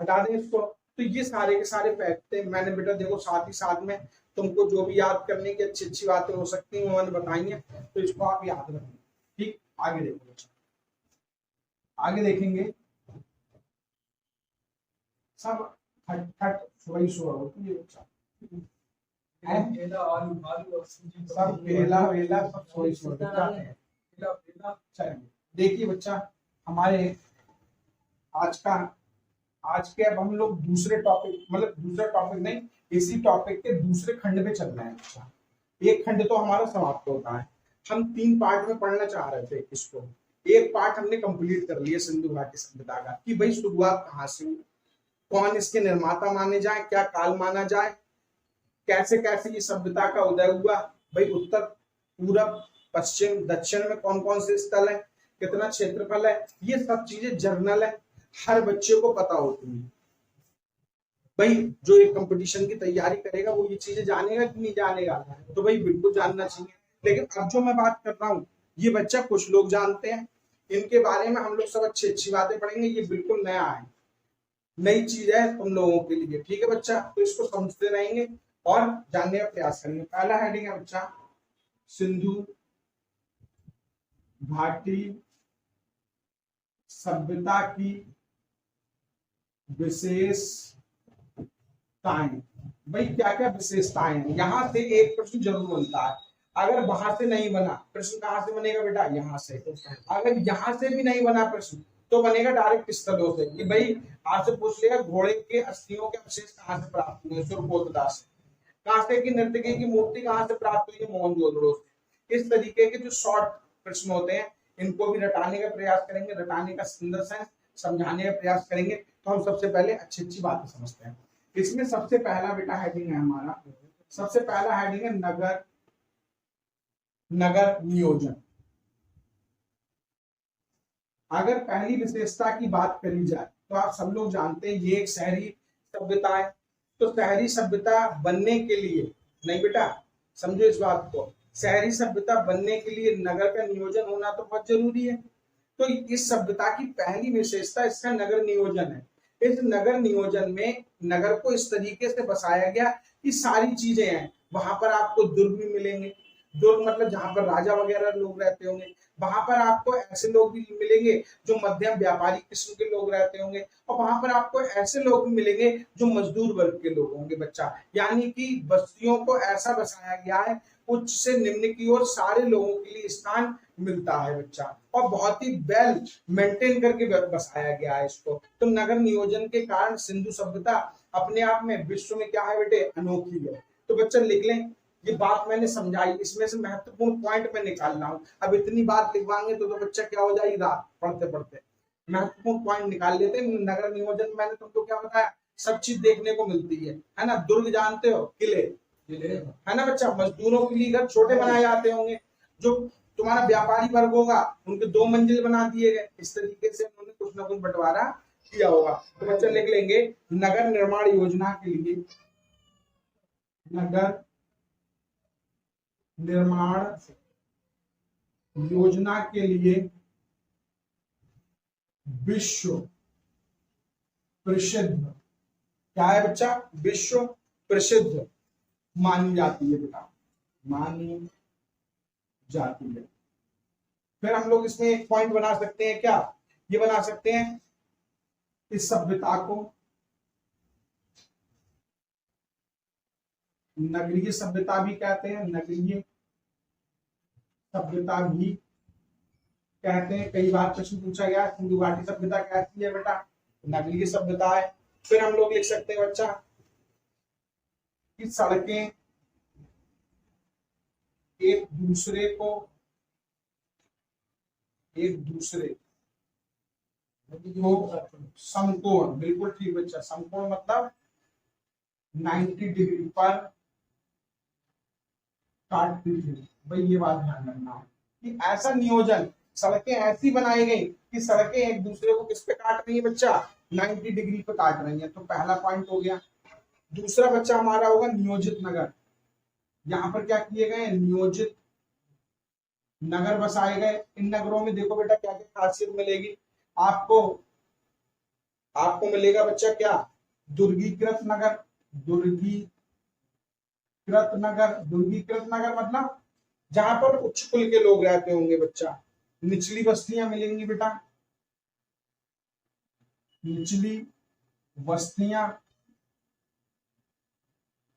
हटा दें इसको। तो ये सारे के सारे फैक्ट थे। मैंने बेटा देखो साथ ही साथ में तुमको जो भी याद करने की अच्छी अच्छी बातें हो सकती हैं वो मैंने बताई हैं, तो इसको आप याद रखें। ठीक, आगे देखो बच्चा, आगे देखेंगे। सब खट खट सुबह सुबह होती है बच्चा, सब केला वेला सब सोई सोई। देखिए बच्चा, हमारे आज के अब हम लोग दूसरे टॉपिक, मतलब दूसरा टॉपिक नहीं, इसी टॉपिक के दूसरे खंड पे चल रहे हैं बच्चा। एक खंड तो हमारा समाप्त होता है। हम 3 पार्ट में पढ़ना चाह रहे थे इसको। एक पार्ट हमने कंप्लीट कर लिया सिंधु घाटी सभ्यता का, कि भाई शुरुआत कहाँ से हुई, कौन इसके निर्माता माने जाए, क्या काल माना जाए, कैसे कैसे ये सभ्यता का उदय हुआ, भाई उत्तर पूरब पश्चिम दक्षिण में कौन कौन से स्थल है, कितना क्षेत्रफल है, ये सब चीजें जर्नल है, हर बच्चे को पता होती है। भाई जो एक कंपटीशन की तैयारी करेगा वो ये चीजें जानेगा कि नहीं जानेगा? तो भाई बिल्कुल जानना चाहिए। लेकिन अब जो मैं बात कर रहा हूँ ये बच्चा कुछ लोग जानते हैं, इनके बारे में हम लोग सब अच्छी अच्छी बातें पढ़ेंगे। ये बिल्कुल नया है, नई चीज है तुम लोगों के लिए। ठीक है बच्चा, तो इसको समझते रहेंगे और जानने का प्रयास करेंगे। पहला हेडिंग है बच्चा सिंधु घाटी सभ्यता की विशेषताएं। भाई क्या क्या विशेषताएं हैं, यहां से एक प्रश्न जरूर बनता है। अगर वहां से नहीं बना प्रश्न, कहां से बनेगा बेटा, यहां से। अगर यहां से भी नहीं बना प्रश्न तो बनेगा डायरेक्ट स्थलों से, कि भाई आपसे पूछ लिया घोड़े के अस्थियों के अवशेष कहां से प्राप्त हुए, सुरपोतदा से। कांसे की नर्तकी की मूर्ति कहां से प्राप्त हुई है, मोहनजोदड़ो से। इस तरीके के जो शॉर्ट प्रश्न होते हैं इनको भी रटाने का प्रयास करेंगे, रटाने का सुंदर सा समझाने का प्रयास करेंगे। तो हम सबसे पहले अच्छी अच्छी बातें समझते हैं। इसमें सबसे पहला बेटा हेडिंग है हमारा, सबसे पहला हेडिंग है नगर नियोजन। अगर पहली विशेषता की बात करी जाए तो आप सब लोग जानते हैं ये एक शहरी सभ्यता है। तो शहरी सभ्यता बनने के लिए, नहीं बेटा समझो इस बात को, शहरी सभ्यता बनने के लिए नगर का नियोजन होना तो बहुत जरूरी है। तो इस सभ्यता की पहली विशेषता इसका नगर नियोजन है। इस नगर नियोजन में नगर को इस तरीके से बसाया गया कि सारी चीजें हैं। वहां पर आपको दुर्ग भी मिलेंगे, दुर्ग मतलब जहां पर राजा वगैरह लोग रहते होंगे। वहां पर आपको ऐसे लोग भी मिलेंगे जो मध्यम व्यापारी किस्म के लोग रहते होंगे, और वहां पर आपको ऐसे लोग भी मिलेंगे जो मजदूर वर्ग के लोग होंगे बच्चा। यानी कि बस्तियों को ऐसा बसाया गया है, उच्च से निम्न की ओर सारे लोगों के लिए स्थान मिलता है बच्चा, और बहुत ही वेल मेंटेन करके बसाया गया है इसको। तो नगर नियोजन के कारण सिंधु सभ्यता अपने आप में विश्व में क्या है बेटे, अनोखी है। तो बच्चा लिख लें, ये बात मैंने समझाई, इसमें से महत्वपूर्ण पॉइंट मैं निकाल रहा हूं। अब इतनी बात लिखवाएंगे तो बच्चा क्या हो जाएगी, रात पढ़ते पढ़ते महत्वपूर्ण पॉइंट निकाल लेते हैं। नगर नियोजन मैंने तुमको क्या बताया, सब चीज देखने को मिलती है ना। दुर्ग जानते हो, किले है ना बच्चा, मजदूरों के लिए घर छोटे बनाए जाते होंगे। जो तुम्हारा व्यापारी वर्ग होगा उनके 2 मंजिल बना दिए गए। इस तरीके से उन्होंने कुछ ना कुछ बंटवारा किया होगा। तो बच्चा लिख लेंगे, नगर निर्माण योजना के लिए, नगर निर्माण योजना के लिए विश्व प्रसिद्ध, क्या है बच्चा, विश्व प्रसिद्ध मानी जाती है बेटा, मानी जाती है। फिर हम लोग इसमें एक पॉइंट बना सकते हैं, क्या ये बना सकते हैं, इस सभ्यता को नगरीय सभ्यता भी कहते हैं, नगरीय सभ्यता भी कहते हैं। कई बार प्रश्न पूछा गया सिंधु घाटी सभ्यता कहती है बेटा, नगरीय सभ्यता है। फिर हम लोग लिख सकते हैं बच्चा कि सड़कें एक दूसरे को समकोण, बिल्कुल ठीक बच्चा, समकोण मतलब 90 डिग्री पर काटती थी। भाई ये बात ध्यान रखना कि ऐसा नियोजन, सड़कें ऐसी बनाई गई कि सड़कें एक दूसरे को किस पे काट रही है बच्चा, 90 डिग्री पे काट रही है। तो पहला पॉइंट हो गया। दूसरा बच्चा हमारा होगा नियोजित नगर। यहाँ पर क्या किए गए, नियोजित नगर बसाए गए। इन नगरों में देखो बेटा क्या क्या खासियत मिलेगी आपको। आपको मिलेगा बच्चा क्या, दुर्गीकृत नगर, दुर्गीकृत नगर, दुर्गीकृत नगर मतलब जहां पर उच्च कुल के लोग रहते होंगे बच्चा। निचली बस्तियां मिलेंगी बेटा, निचली बस्तियां,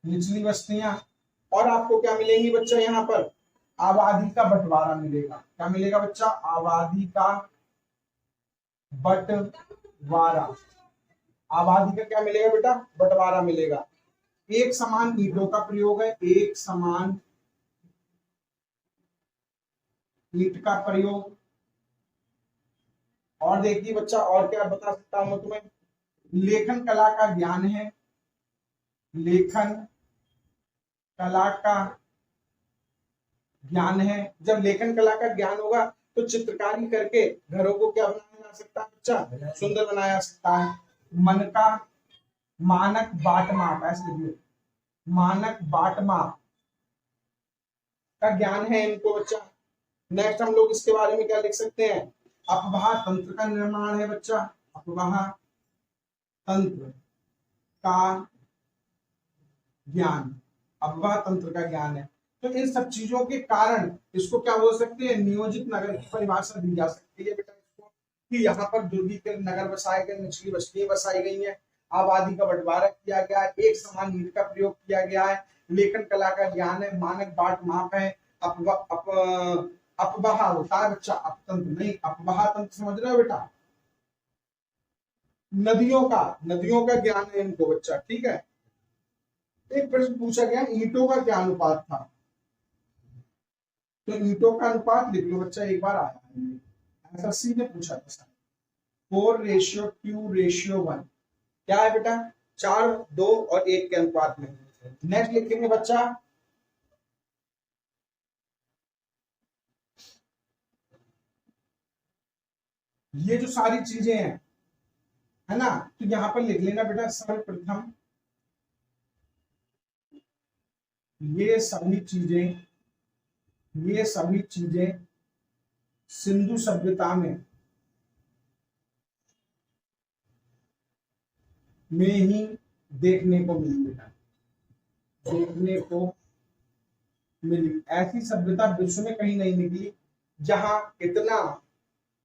निचली बस्तियां। और आपको क्या मिलेंगी बच्चा, यहाँ पर आबादी का बंटवारा मिलेगा। क्या मिलेगा बच्चा, आबादी का बंटवारा। आबादी का क्या मिलेगा बेटा, बंटवारा मिलेगा। एक समान ईंटों का प्रयोग है, एक समान ईंट का प्रयोग। और देखिए बच्चा और क्या बता सकता हूं मैं तुम्हें, लेखन कला का ज्ञान है, लेखन कला का ज्ञान है। जब लेखन कला का ज्ञान होगा तो चित्रकारी करके घरों को क्या बनाया जा सकता है बच्चा, सुंदर बनाया जा सकता है। मन का मानक बाट माप, ऐसे लिखिए, मानक बाट माप का ज्ञान है इनको बच्चा। नेक्स्ट हम लोग इसके बारे में क्या लिख सकते हैं, अपवाह तंत्र का निर्माण है बच्चा, अपवाह तंत्र का ज्ञान। अफवाह तंत्र का ज्ञान है। तो इन सब चीजों के कारण इसको क्या बोल सकते हैं, नियोजित नगर की परिभाषा दी जा सकती है बेटा इसको, कि यहाँ पर ध्रुवीकृत नगर बसाए गए, निचली बस्तियां बसाई गई हैं, आबादी का बंटवारा किया गया है, एक समान नीति का प्रयोग किया गया है, लेखन कला का ज्ञान है, मानक बाट माप है, अपवाह होता है बच्चा, अपतंत्र नहीं, अपवाह तंत्र समझ रहे हो बेटा, नदियों का ज्ञान है इनको बच्चा, ठीक है। एक प्रश्न पूछा गया, ईंटों का क्या अनुपात था, तो ईंटों का अनुपात लिख लो बच्चा, एक बार आया है एसएससी ने पूछा था, 4:2:1, क्या है बेटा, 4, 2 और 1 के अनुपात में। नेक्स्ट लिखेंगे बच्चा, ये जो सारी चीजें हैं है ना, तो यहां पर लिख लेना बेटा, सर्वप्रथम ये सभी चीजें सिंधु सभ्यता में ही देखने को मिली बेटा, देखने को मिली। ऐसी सभ्यता विश्व में कहीं नहीं निकली जहां इतना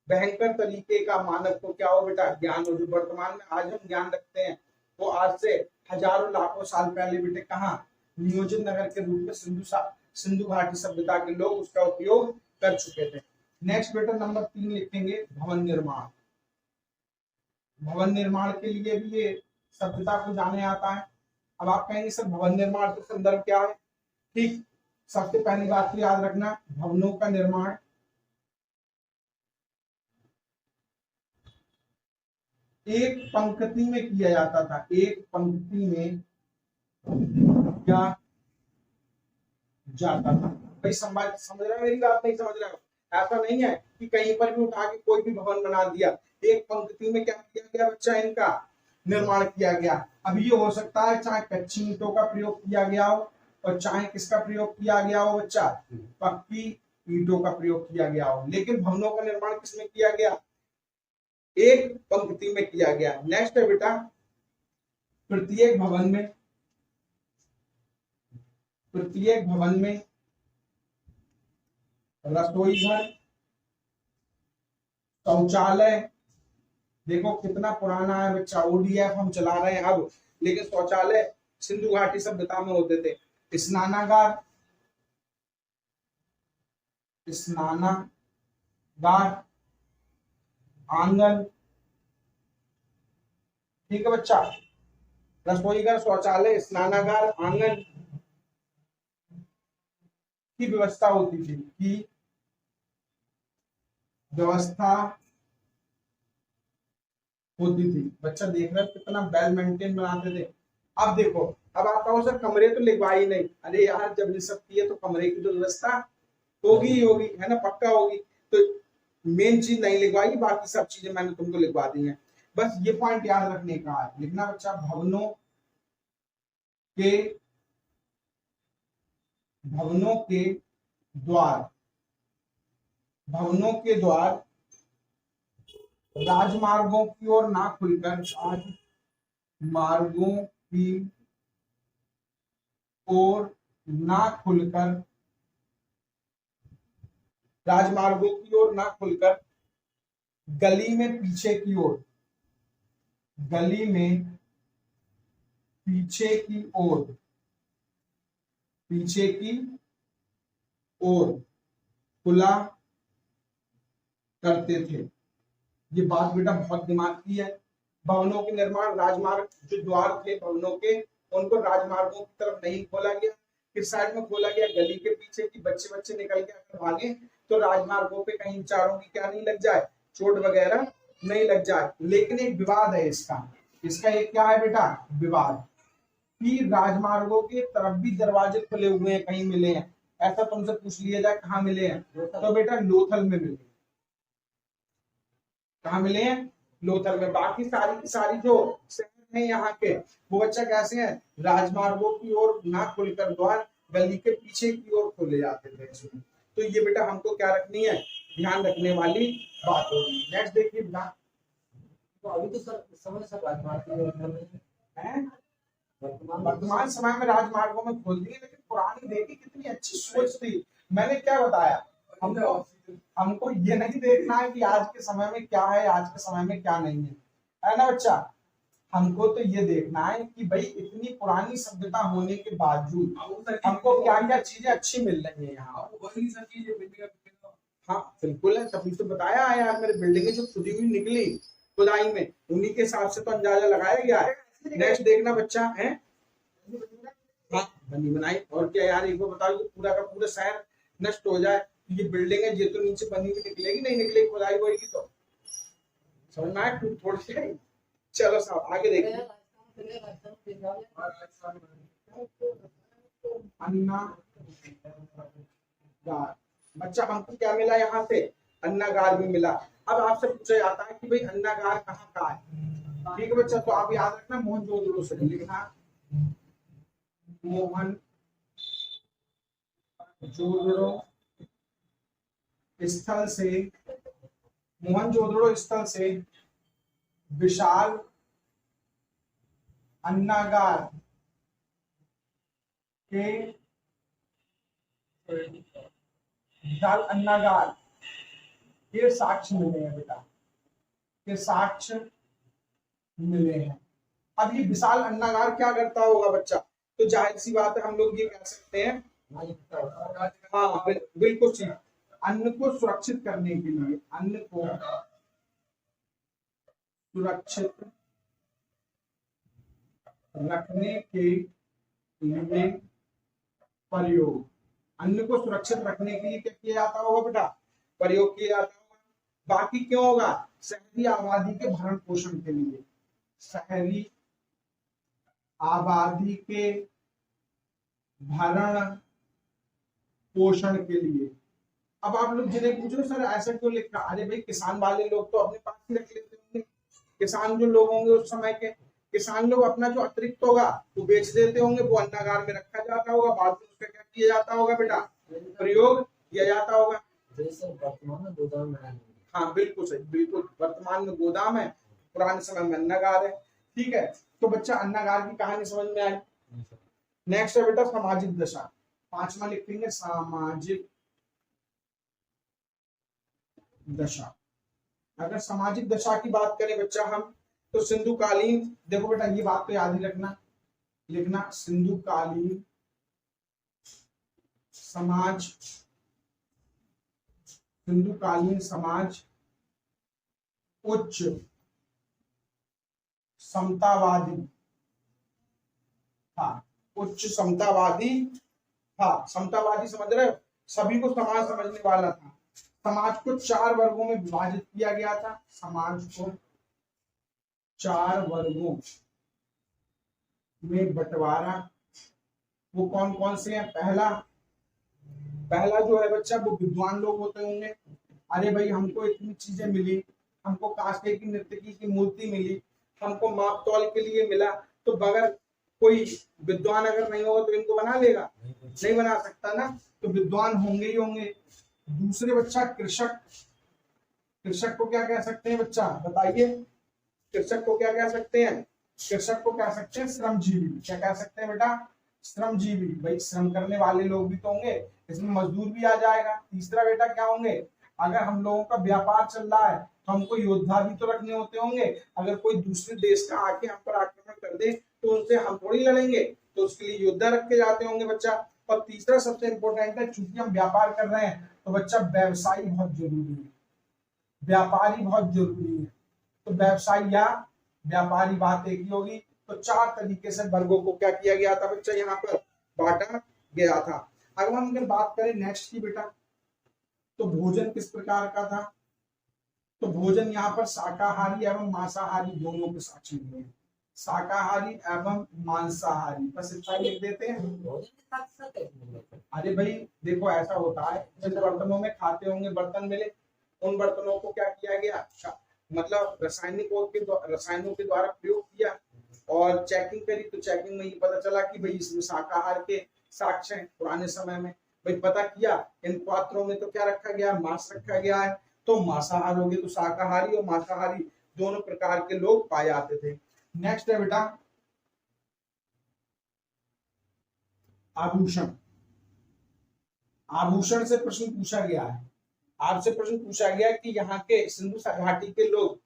भयंकर तरीके का मानव को क्या हो बेटा, ज्ञान हो। जो वर्तमान में आज हम ज्ञान रखते हैं वो आज से हजारों लाखों साल पहले बेटे कहाँ, नियोजित नगर के रूप में सिंधु घाटी सभ्यता के लोग उसका उपयोग कर चुके थे। नेक्स्ट बेटा नंबर 3 लिखेंगे, भवन निर्माण। भवन निर्माण के लिए भी ये सभ्यता को जाने आता है। अब आप कहेंगे सर भवन निर्माण के संदर्भ क्या है, ठीक, सबसे पहली बात तो याद रखना, भवनों का निर्माण एक पंक्ति में किया जाता था, एक पंक्ति में किया जाता था। भाई समझ रहे हो मेरी बात, नहीं समझ रहे हो, ऐसा नहीं है कि कहीं पर भी उठा के कोई भी भवन बना दिया, एक पंक्ति में क्या किया गया बच्चा, इनका निर्माण किया गया। अब ये हो सकता है चाहे कच्ची ईंटों का प्रयोग किया गया हो और चाहे किसका प्रयोग किया गया हो बच्चा, पक्की ईंटों का प्रयोग किया गया हो, लेकिन भवनों का निर्माण किसमें किया गया, एक पंक्ति में किया गया। नेक्स्ट है बेटा, प्रत्येक भवन में रसोई घर, शौचालय, देखो कितना पुराना है बच्चा, ओडीएफ हम चला रहे हैं अब, लेकिन शौचालय सिंधु घाटी सभ्यता में होते थे। स्नानागार, आंगन, ठीक है बच्चा, रसोई घर, शौचालय, स्नानागार, आंगन की व्यवस्था होती थी, की व्यवस्था होती थी। बच्चा देख रहे कितना वेल मेंटेन बनाते थे। अब देखो, अब आप कहो सर कमरे तो लिखवा ही नहीं, अरे यार जब ये सब किए तो कमरे की तो व्यवस्था होगी ही होगी, है ना, पक्का होगी। तो मेन चीज नहीं लिखवाई, बाकी सब चीजें मैंने तुमको लिखवा दी हैं। बस ये पॉइंट याद रखने का है, लिखना बच्चा, भवनों के द्वार राजमार्गों की ओर ना खुलकर, राजमार्गों की ओर ना खुलकर गली में पीछे की ओर खुला करते थे। ये बात बेटा बहुत दिमाग की है। भवनों के निर्माण, राजमार्ग जो द्वार थे भवनों के, उनको राजमार्गों की तरफ नहीं खोला गया, किस साइड में खोला गया, गली के पीछे की। बच्चे निकल के अगर भागे तो राजमार्गों पे कहीं चारों की क्या नहीं लग जाए, चोट वगैरह नहीं लग जाए। लेकिन एक विवाद है इसका एक क्या है बेटा, विवाद, कि राजमार्गों के तरफ भी दरवाजे खुले हुए हैं, कहीं मिले हैं, ऐसा तुमसे पूछ लिया जाए कहाँ मिले हैं, तो बेटा लोथल में मिले। कहाँ मिले हैं, लोथल में। बाकी सारी की सारी जो शहर है यहाँ के, वो बच्चा कैसे हैं, राजमार्गों की ओर ना खुलकर द्वार गली के पीछे की ओर खोले जाते थे इसमें। तो ये बेटा हमको क्या रखनी है, ध्यान रखने वाली बात होगी। नेक्स्ट देखिए, तो अभी तो सर समय सर राजमार्ग है, वर्तमान समय में राजमार्गों में खोल दिए, लेकिन पुरानी देखी कितनी अच्छी सोच थी। मैंने क्या बताया, हमको हमको ये नहीं देखना है कि आज के समय में क्या है, आज के समय में क्या नहीं है ना बच्चा। हमको तो ये देखना है कि भाई इतनी पुरानी सभ्यता होने के बावजूद हमको क्या क्या चीजें अच्छी मिल रही है यहाँ। हाँ बिल्कुल है, तभी तो बताया है यार, मेरे बिल्डिंगें जो खुदी हुई निकली खुदाई में, उन्हीं के हिसाब से तो अंदाजा लगाया गया है। नेक्स्ट देखना बच्चा है, हाँ बनी बनाई, और क्या यार, एक बार बताओ, ये पूरा का पूरा शहर नष्ट हो जाए, ये बिल्डिंग है, ये तो नीचे बनी हुई निकलेगी नहीं निकलेगी, खुदाई होगी तो समझ में आया थोड़ी सी। चलो साहब आगे देखिए, अन्ना गार, बच्चा हमको क्या मिला यहाँ से, अन्नागार भी मिला। अब आपसे पूछा जाता है कि भाई अन्नागार कहाँ का है, ठीक है बच्चा, तो आप याद रखना मोहनजोदड़ो से लिखना, मोहन जोदड़ो स्थल से, मोहनजोदड़ो स्थल से विशाल अन्नागार के विशाल अन्नागार के साक्ष्य मिले हैं बेटा, के साक्ष्य मिले हैं। अब ये विशाल अन्नागार क्या करता होगा बच्चा, तो जाहिर सी बात है हम लोग ये कह सकते हैं, हाँ बिल्कुल ठीक, अन्न को सुरक्षित करने के लिए, अन्न को सुरक्षित रखने के लिए प्रयोग, अन्न को सुरक्षित रखने के लिए क्या किया जाता होगा बेटा, प्रयोग किया जाता होगा। बाकी क्यों होगा, शहरी आबादी के भरण पोषण के लिए, शहरी आबादी के भरण पोषण के लिए। अब आप लोग जिन्हें पूछो सर ऐसा क्यों लिखा, अरे भाई किसान वाले लोग तो अपने पास ही रख लेते होंगे, किसान जो लोग होंगे उस समय के किसान लोग अपना जो अतिरिक्त होगा वो बेच देते होंगे, वो अन्नागार में रखा जाता होगा, बाद में उसका क्या किया जाता होगा बेटा, प्रयोग किया जाता होगा। वर्तमान में गोदाम है, हाँ बिल्कुल सही, बिल्कुल वर्तमान में गोदाम है, पुराने समय में अन्नागार है, ठीक है। तो बच्चा अन्नागार की कहानी समझ में आई। नेक्स्ट है बेटा सामाजिक दशा, पांचवा लिखेंगे सामाजिक दशा। अगर सामाजिक दशा की बात करें बच्चा हम, तो सिंधु कालीन, देखो बेटा ये बात तो याद ही रखना, लिखना सिंधु कालीन समाज, सिंधु कालीन समाज उच्च समतावादी था, उच्च समतावादी था, समतावादी समझ रहे हो, सभी को समान समझने वाला था। समाज को 4 वर्गों में विभाजित किया गया था, समाज को 4 वर्गों में बंटवारा, वो कौन कौन से हैं, पहला जो है बच्चा वो विद्वान लोग होते होंगे, अरे भाई हमको इतनी चीजें मिली, हमको कांसे की नर्तकी की मूर्ति मिली, हमको माप तौल के लिए मिला, तो बगैर कोई विद्वान अगर नहीं होगा तो इनको बना लेगा, नहीं बना सकता ना, तो विद्वान होंगे ही होंगे। दूसरे बच्चा कृषक, कृषक को क्या कह सकते हैं बच्चा बताइए, कृषक को क्या कह सकते हैं, कृषक को कह सकते हैं श्रमजीवी, क्या कह सकते हैं बेटा, श्रमजीवी, भाई श्रम करने वाले लोग भी तो होंगे, इसमें मजदूर भी आ जाएगा। तीसरा बेटा क्या होंगे, अगर हम लोगों का व्यापार चल रहा है तो हमको योद्धा भी तो रखने होते होंगे, अगर कोई दूसरे देश का आके हम पर आक्रमण कर दे तो उनसे हम थोड़ी लड़ेंगे, तो उसके लिए योद्धा रख के जाते होंगे बच्चा। और तीसरा सबसे इंपॉर्टेंट है, चूंकि हम व्यापार कर रहे हैं तो बच्चा व्यवसायी बहुत जरूरी है, व्यापारी बहुत जरूरी है, तो व्यवसायी या व्यापारी बात एक ही होगी। तो 4 तरीके से वर्गों को क्या किया गया था बच्चा, यहाँ पर बांटा गया था। अगर हम अगर बात करें नेक्स्ट की बेटा, तो भोजन किस प्रकार का था, तो भोजन यहाँ पर शाकाहारी एवं मांसाहारी दोनों के साथ मिले, शाकाहारी एवं मांसाहारी, बस इतना लिख देते हैं। अरे भाई देखो ऐसा होता है, जिन बर्तनों में खाते होंगे बर्तन मिले, उन बर्तनों को क्या किया गया, मतलब रसायनों के द्वारा प्रयोग किया और चेकिंग करी, तो चेकिंग में ये पता चला कि भाई इसमें शाकाहार के साक्ष्य हैं। पुराने समय में भाई पता किया इन पात्रों में तो क्या रखा गया, मांस रखा गया है, तो मांसाहार हो गए, तो शाकाहारी और मांसाहारी दोनों प्रकार के लोग पाए जाते थे। नेक्स्ट है बेटा आभूषण, आभूषण से प्रश्न पूछा गया है, आपसे प्रश्न पूछा गया कि यहाँ के सिंधु घाटी के लोग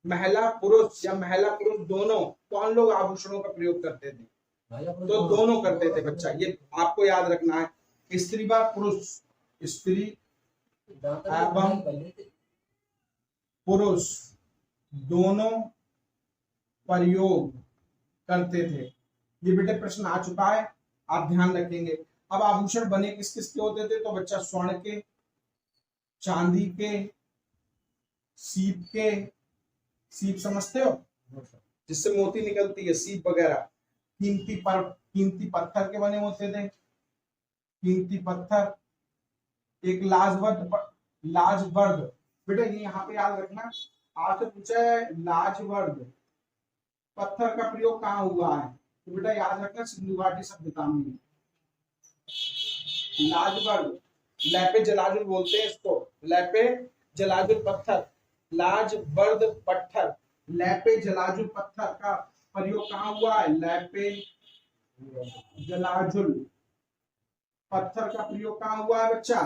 महिला पुरुष या महिला पुरुष दोनों कौन लोग आभूषणों का प्रयोग करते थे, तो दोनों करते थे बच्चा, ये आपको याद रखना है। स्त्री व पुरुष, स्त्री एवं पुरुष दोनों प्रयोग करते थे। ये बेटे प्रश्न आ चुका है, आप ध्यान रखेंगे। अब आभूषण बने किस किस के होते थे, तो बच्चा स्वर्ण के, चांदी के, सीप के, सीप समझते हो जिससे मोती निकलती है, सीप वगैरह, कीमती पत्थर के बने होते थे, कीमती पत्थर, एक लाजवर्द बेटा ये यहाँ पे याद रखना, आपसे पूछा है लाजवर्द पत्थर का प्रयोग कहाँ हुआ है, तो बेटा याद रखना सिंधु घाटी सभ्यता में। लाजवर्द, लैपे जलाजुल बोलते हैं इसको, लैपे जलाजुल पत्थर, लाजवर्द पत्थर, लैपे जलाजुल पत्थर का प्रयोग कहाँ हुआ है, लैपे जलाजुल पत्थर का प्रयोग कहाँ हुआ है बच्चा,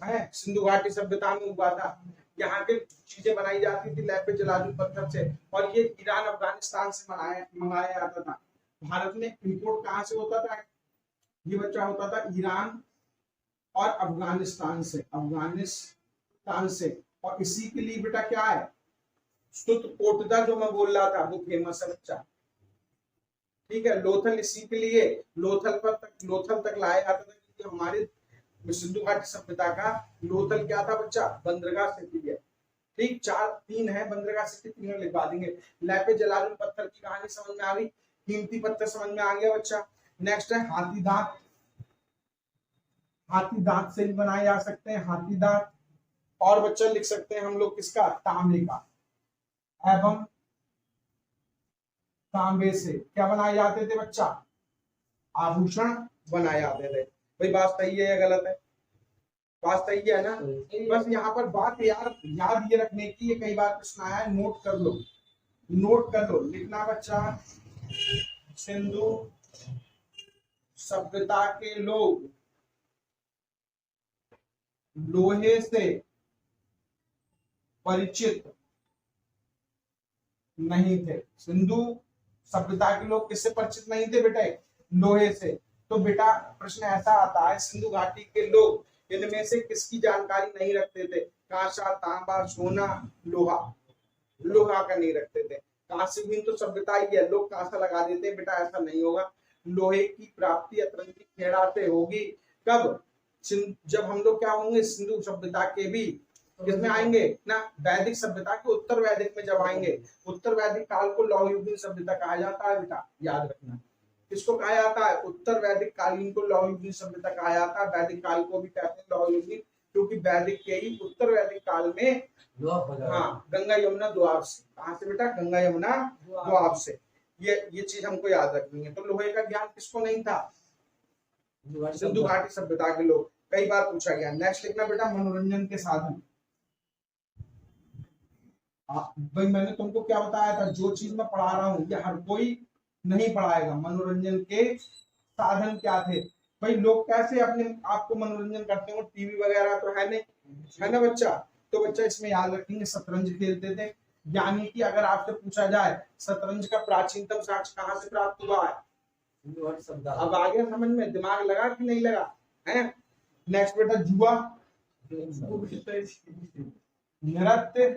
है सिंधु घाटी सभ्यता में हुआ था। यहाँ के चीजें बनाई जाती थी लैपे जलाजुल पत्थर से, और ये ईरान अफगानिस्तान से मंगाया जाता था। भारत में इंपोर्ट कहाँ से होता था, ये बच्चा होता था ईरान और अफगानिस्तान से, अफगानिस्तान से। और इसी के लिए बेटा क्या है, स्तुत कोटदा जो मैं बोल रहा था वो फेमस है बच्चा, ठीक है। लोथल इसी के लिए लोथल तक लाया जाता था, क्योंकि हमारे सिंधु घाटी सभ्यता का लोथल क्या था बच्चा, बंदरगाह सिटी है, ठीक। 3 है बंदरगाह सिटी, तीनों लिखवा देंगे। लैपे जलालुल पत्थर की कहानी समझ में आ गई, कीमती पत्थर समझ में आ गया बच्चा। नेक्स्ट है हाथी दांत, हाथी दांत से भी बनाए जा सकते हैं, हाथी दांत। और बच्चा लिख सकते हैं हम लोग किसका, तांबे का, एवं तांबे से क्या बनाए जाते थे बच्चा, आभूषण बनाए जाते थे। भाई बात सही है या गलत है, बात सही है ना। बस यहाँ पर बात याद ये रखने की, ये कई बार प्रश्न आया है, नोट कर लो, नोट कर लो, लिखना बच्चा, सिंधु सभ्यता के लोग लोहे से परिचित नहीं थे। सिंधु सभ्यता के लोग किससे परिचित नहीं थे बेटा, लोहे से। तो बेटा प्रश्न ऐसा आता है, सिंधु घाटी के लोग इनमें से किसकी जानकारी नहीं रखते थे, कांसा, तांबा, सोना, लोहा, लोहा का नहीं रखते थे। कांस्य भी तो सभ्यता ही है, लोग कांसा लगा देते हैं, बेटा ऐसा नहीं होगा। लोहे की प्राप्ति अतरंगी खेड़ा से होगी, कब, जब हम लोग क्या होंगे, सिंधु सभ्यता के भी किसमें आएंगे ना, वैदिक सभ्यता के उत्तर वैदिक में जब आएंगे। उत्तर वैदिक काल को लौहयुगीन सभ्यता कहा जाता है बेटा, याद रखना। किसको कहा जाता है, उत्तर वैदिक कालीन को लौहयुगीन सभ्यता कहा जाता है, वैदिक काल को भी कहते हैं लौहयुगीन, क्योंकि वैदिक के ही उत्तर वैदिक काल में हाँ गंगा यमुना द्वाब से, कहाँ से बेटा, गंगा यमुना द्वाब से। ये चीज हमको याद रखनी है। तो लोहे का ज्ञान किसको नहीं था, सिंधु घाटी सभ्यता के लोग, कई बार पूछा गया। नेक्स्ट लिखना बेटा, मनोरंजन के साधन। भाई मैंने तुमको क्या बताया था, जो चीज मैं पढ़ा रहा हूँ ये हर कोई नहीं पढ़ाएगा। मनोरंजन के साधन क्या थे, भाई लोग कैसे अपने आप को मनोरंजन करते हो, टीवी वगैरह तो है नहीं, है ना बच्चा। तो बच्चा इसमें याद रखेंगे, शतरंज खेलते थे। यानी कि अगर आपसे पूछा जाए शतरंज का प्राचीनतम साक्ष्य कहाँ से प्राप्त हुआ है, अब आ गया समझ में, दिमाग लगा कि नहीं लगा है। नेक्स्ट बेटा, जुआ, नृत्य,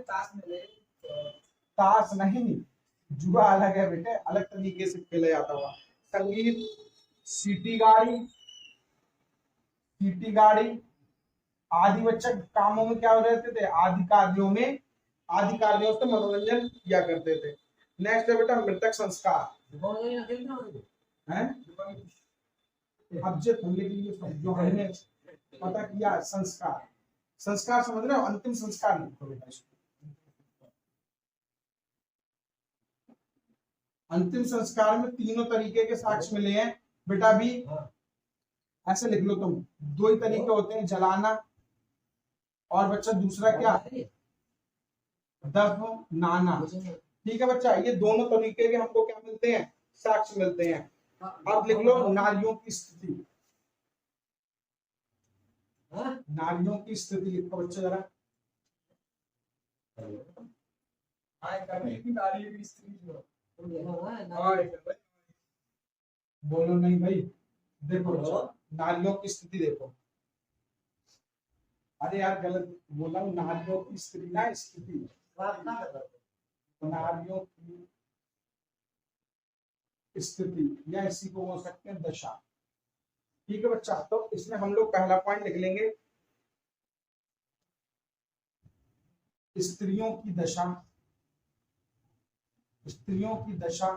ताश नहीं, जुआ अलग है बेटे, अलग तरीके से खेला जाता हुआ। संगीत, सीटी गाड़ी आदि बच्चा कामों में क्या हो रहते थे, आदि कार्यों से मनोरंजन किया करते थे। नेक्स्ट है बेटा, मृतक संस्कार है। अब जो हमने पता किया, संस्कार समझ रहे हो, अंतिम संस्कार लिखो बेटा। अंतिम संस्कार में तीनों तरीके के साक्ष्य मिले हैं बेटा, भी ऐसे लिख लो तुम, 2 ही तरीके होते हैं, जलाना और बच्चा दूसरा क्या, दफनाना, ठीक है बच्चा। ये दोनों तरीके के हमको क्या मिलते हैं, साक्ष्य मिलते हैं। अब लिख लो नारियों की स्थिति। नारियों की स्थिति लिखो बच्चे जरा। बोलो नहीं भाई, देखो नारियों की स्थिति देखो। अरे यार गलत बोला हूँ, नारियों की स्त्री ना स्थिति, नारियों की स्थिति या इसी को बोल सकते हैं दशा। ठीक है बच्चा, तो इसमें हम लोग पहला पॉइंट लिख लेंगे स्त्रियों की दशा। स्त्रियों की दशा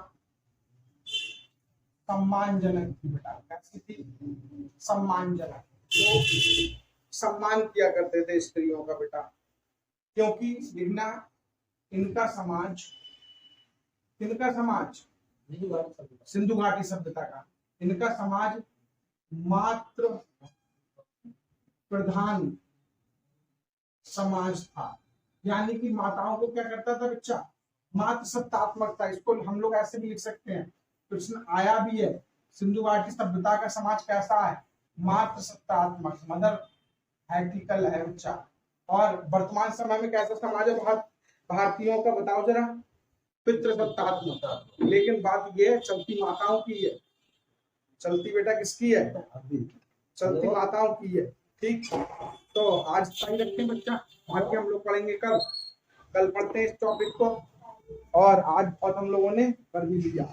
सम्मानजनक थी बेटा। कैसी थी? सम्मानजनक। तो सम्मान किया करते थे स्त्रियों का बेटा, क्योंकि बिना इनका समाज, इनका समाज सिंधु घाटी सभ्यता का, इनका समाज मात्र प्रधान समाज था। यानी कि माताओं को क्या करता था बच्चा? मात्र सत्तात्मक था। इसको हम लोग ऐसे भी लिख सकते हैं, तो इसमें आया भी है सिंधु घाटी सभ्यता का समाज कैसा है? मात्र सत्तात्मक, मदर हैटिकल है बच्चा। और वर्तमान समय में कैसा समाज है भारतीयों का? बताओ जरा। पितृसत्तात्मक। लेकिन बात ये है, चलती माताओं की है। चलती बेटा किसकी है? चलती माताओं की है। ठीक, तो आज सही रखें बच्चा, बाकी हम लोग पढ़ेंगे कल। कल पढ़ते हैं इस टॉपिक को, और आज बहुत हम लोगों ने कर भी लिया।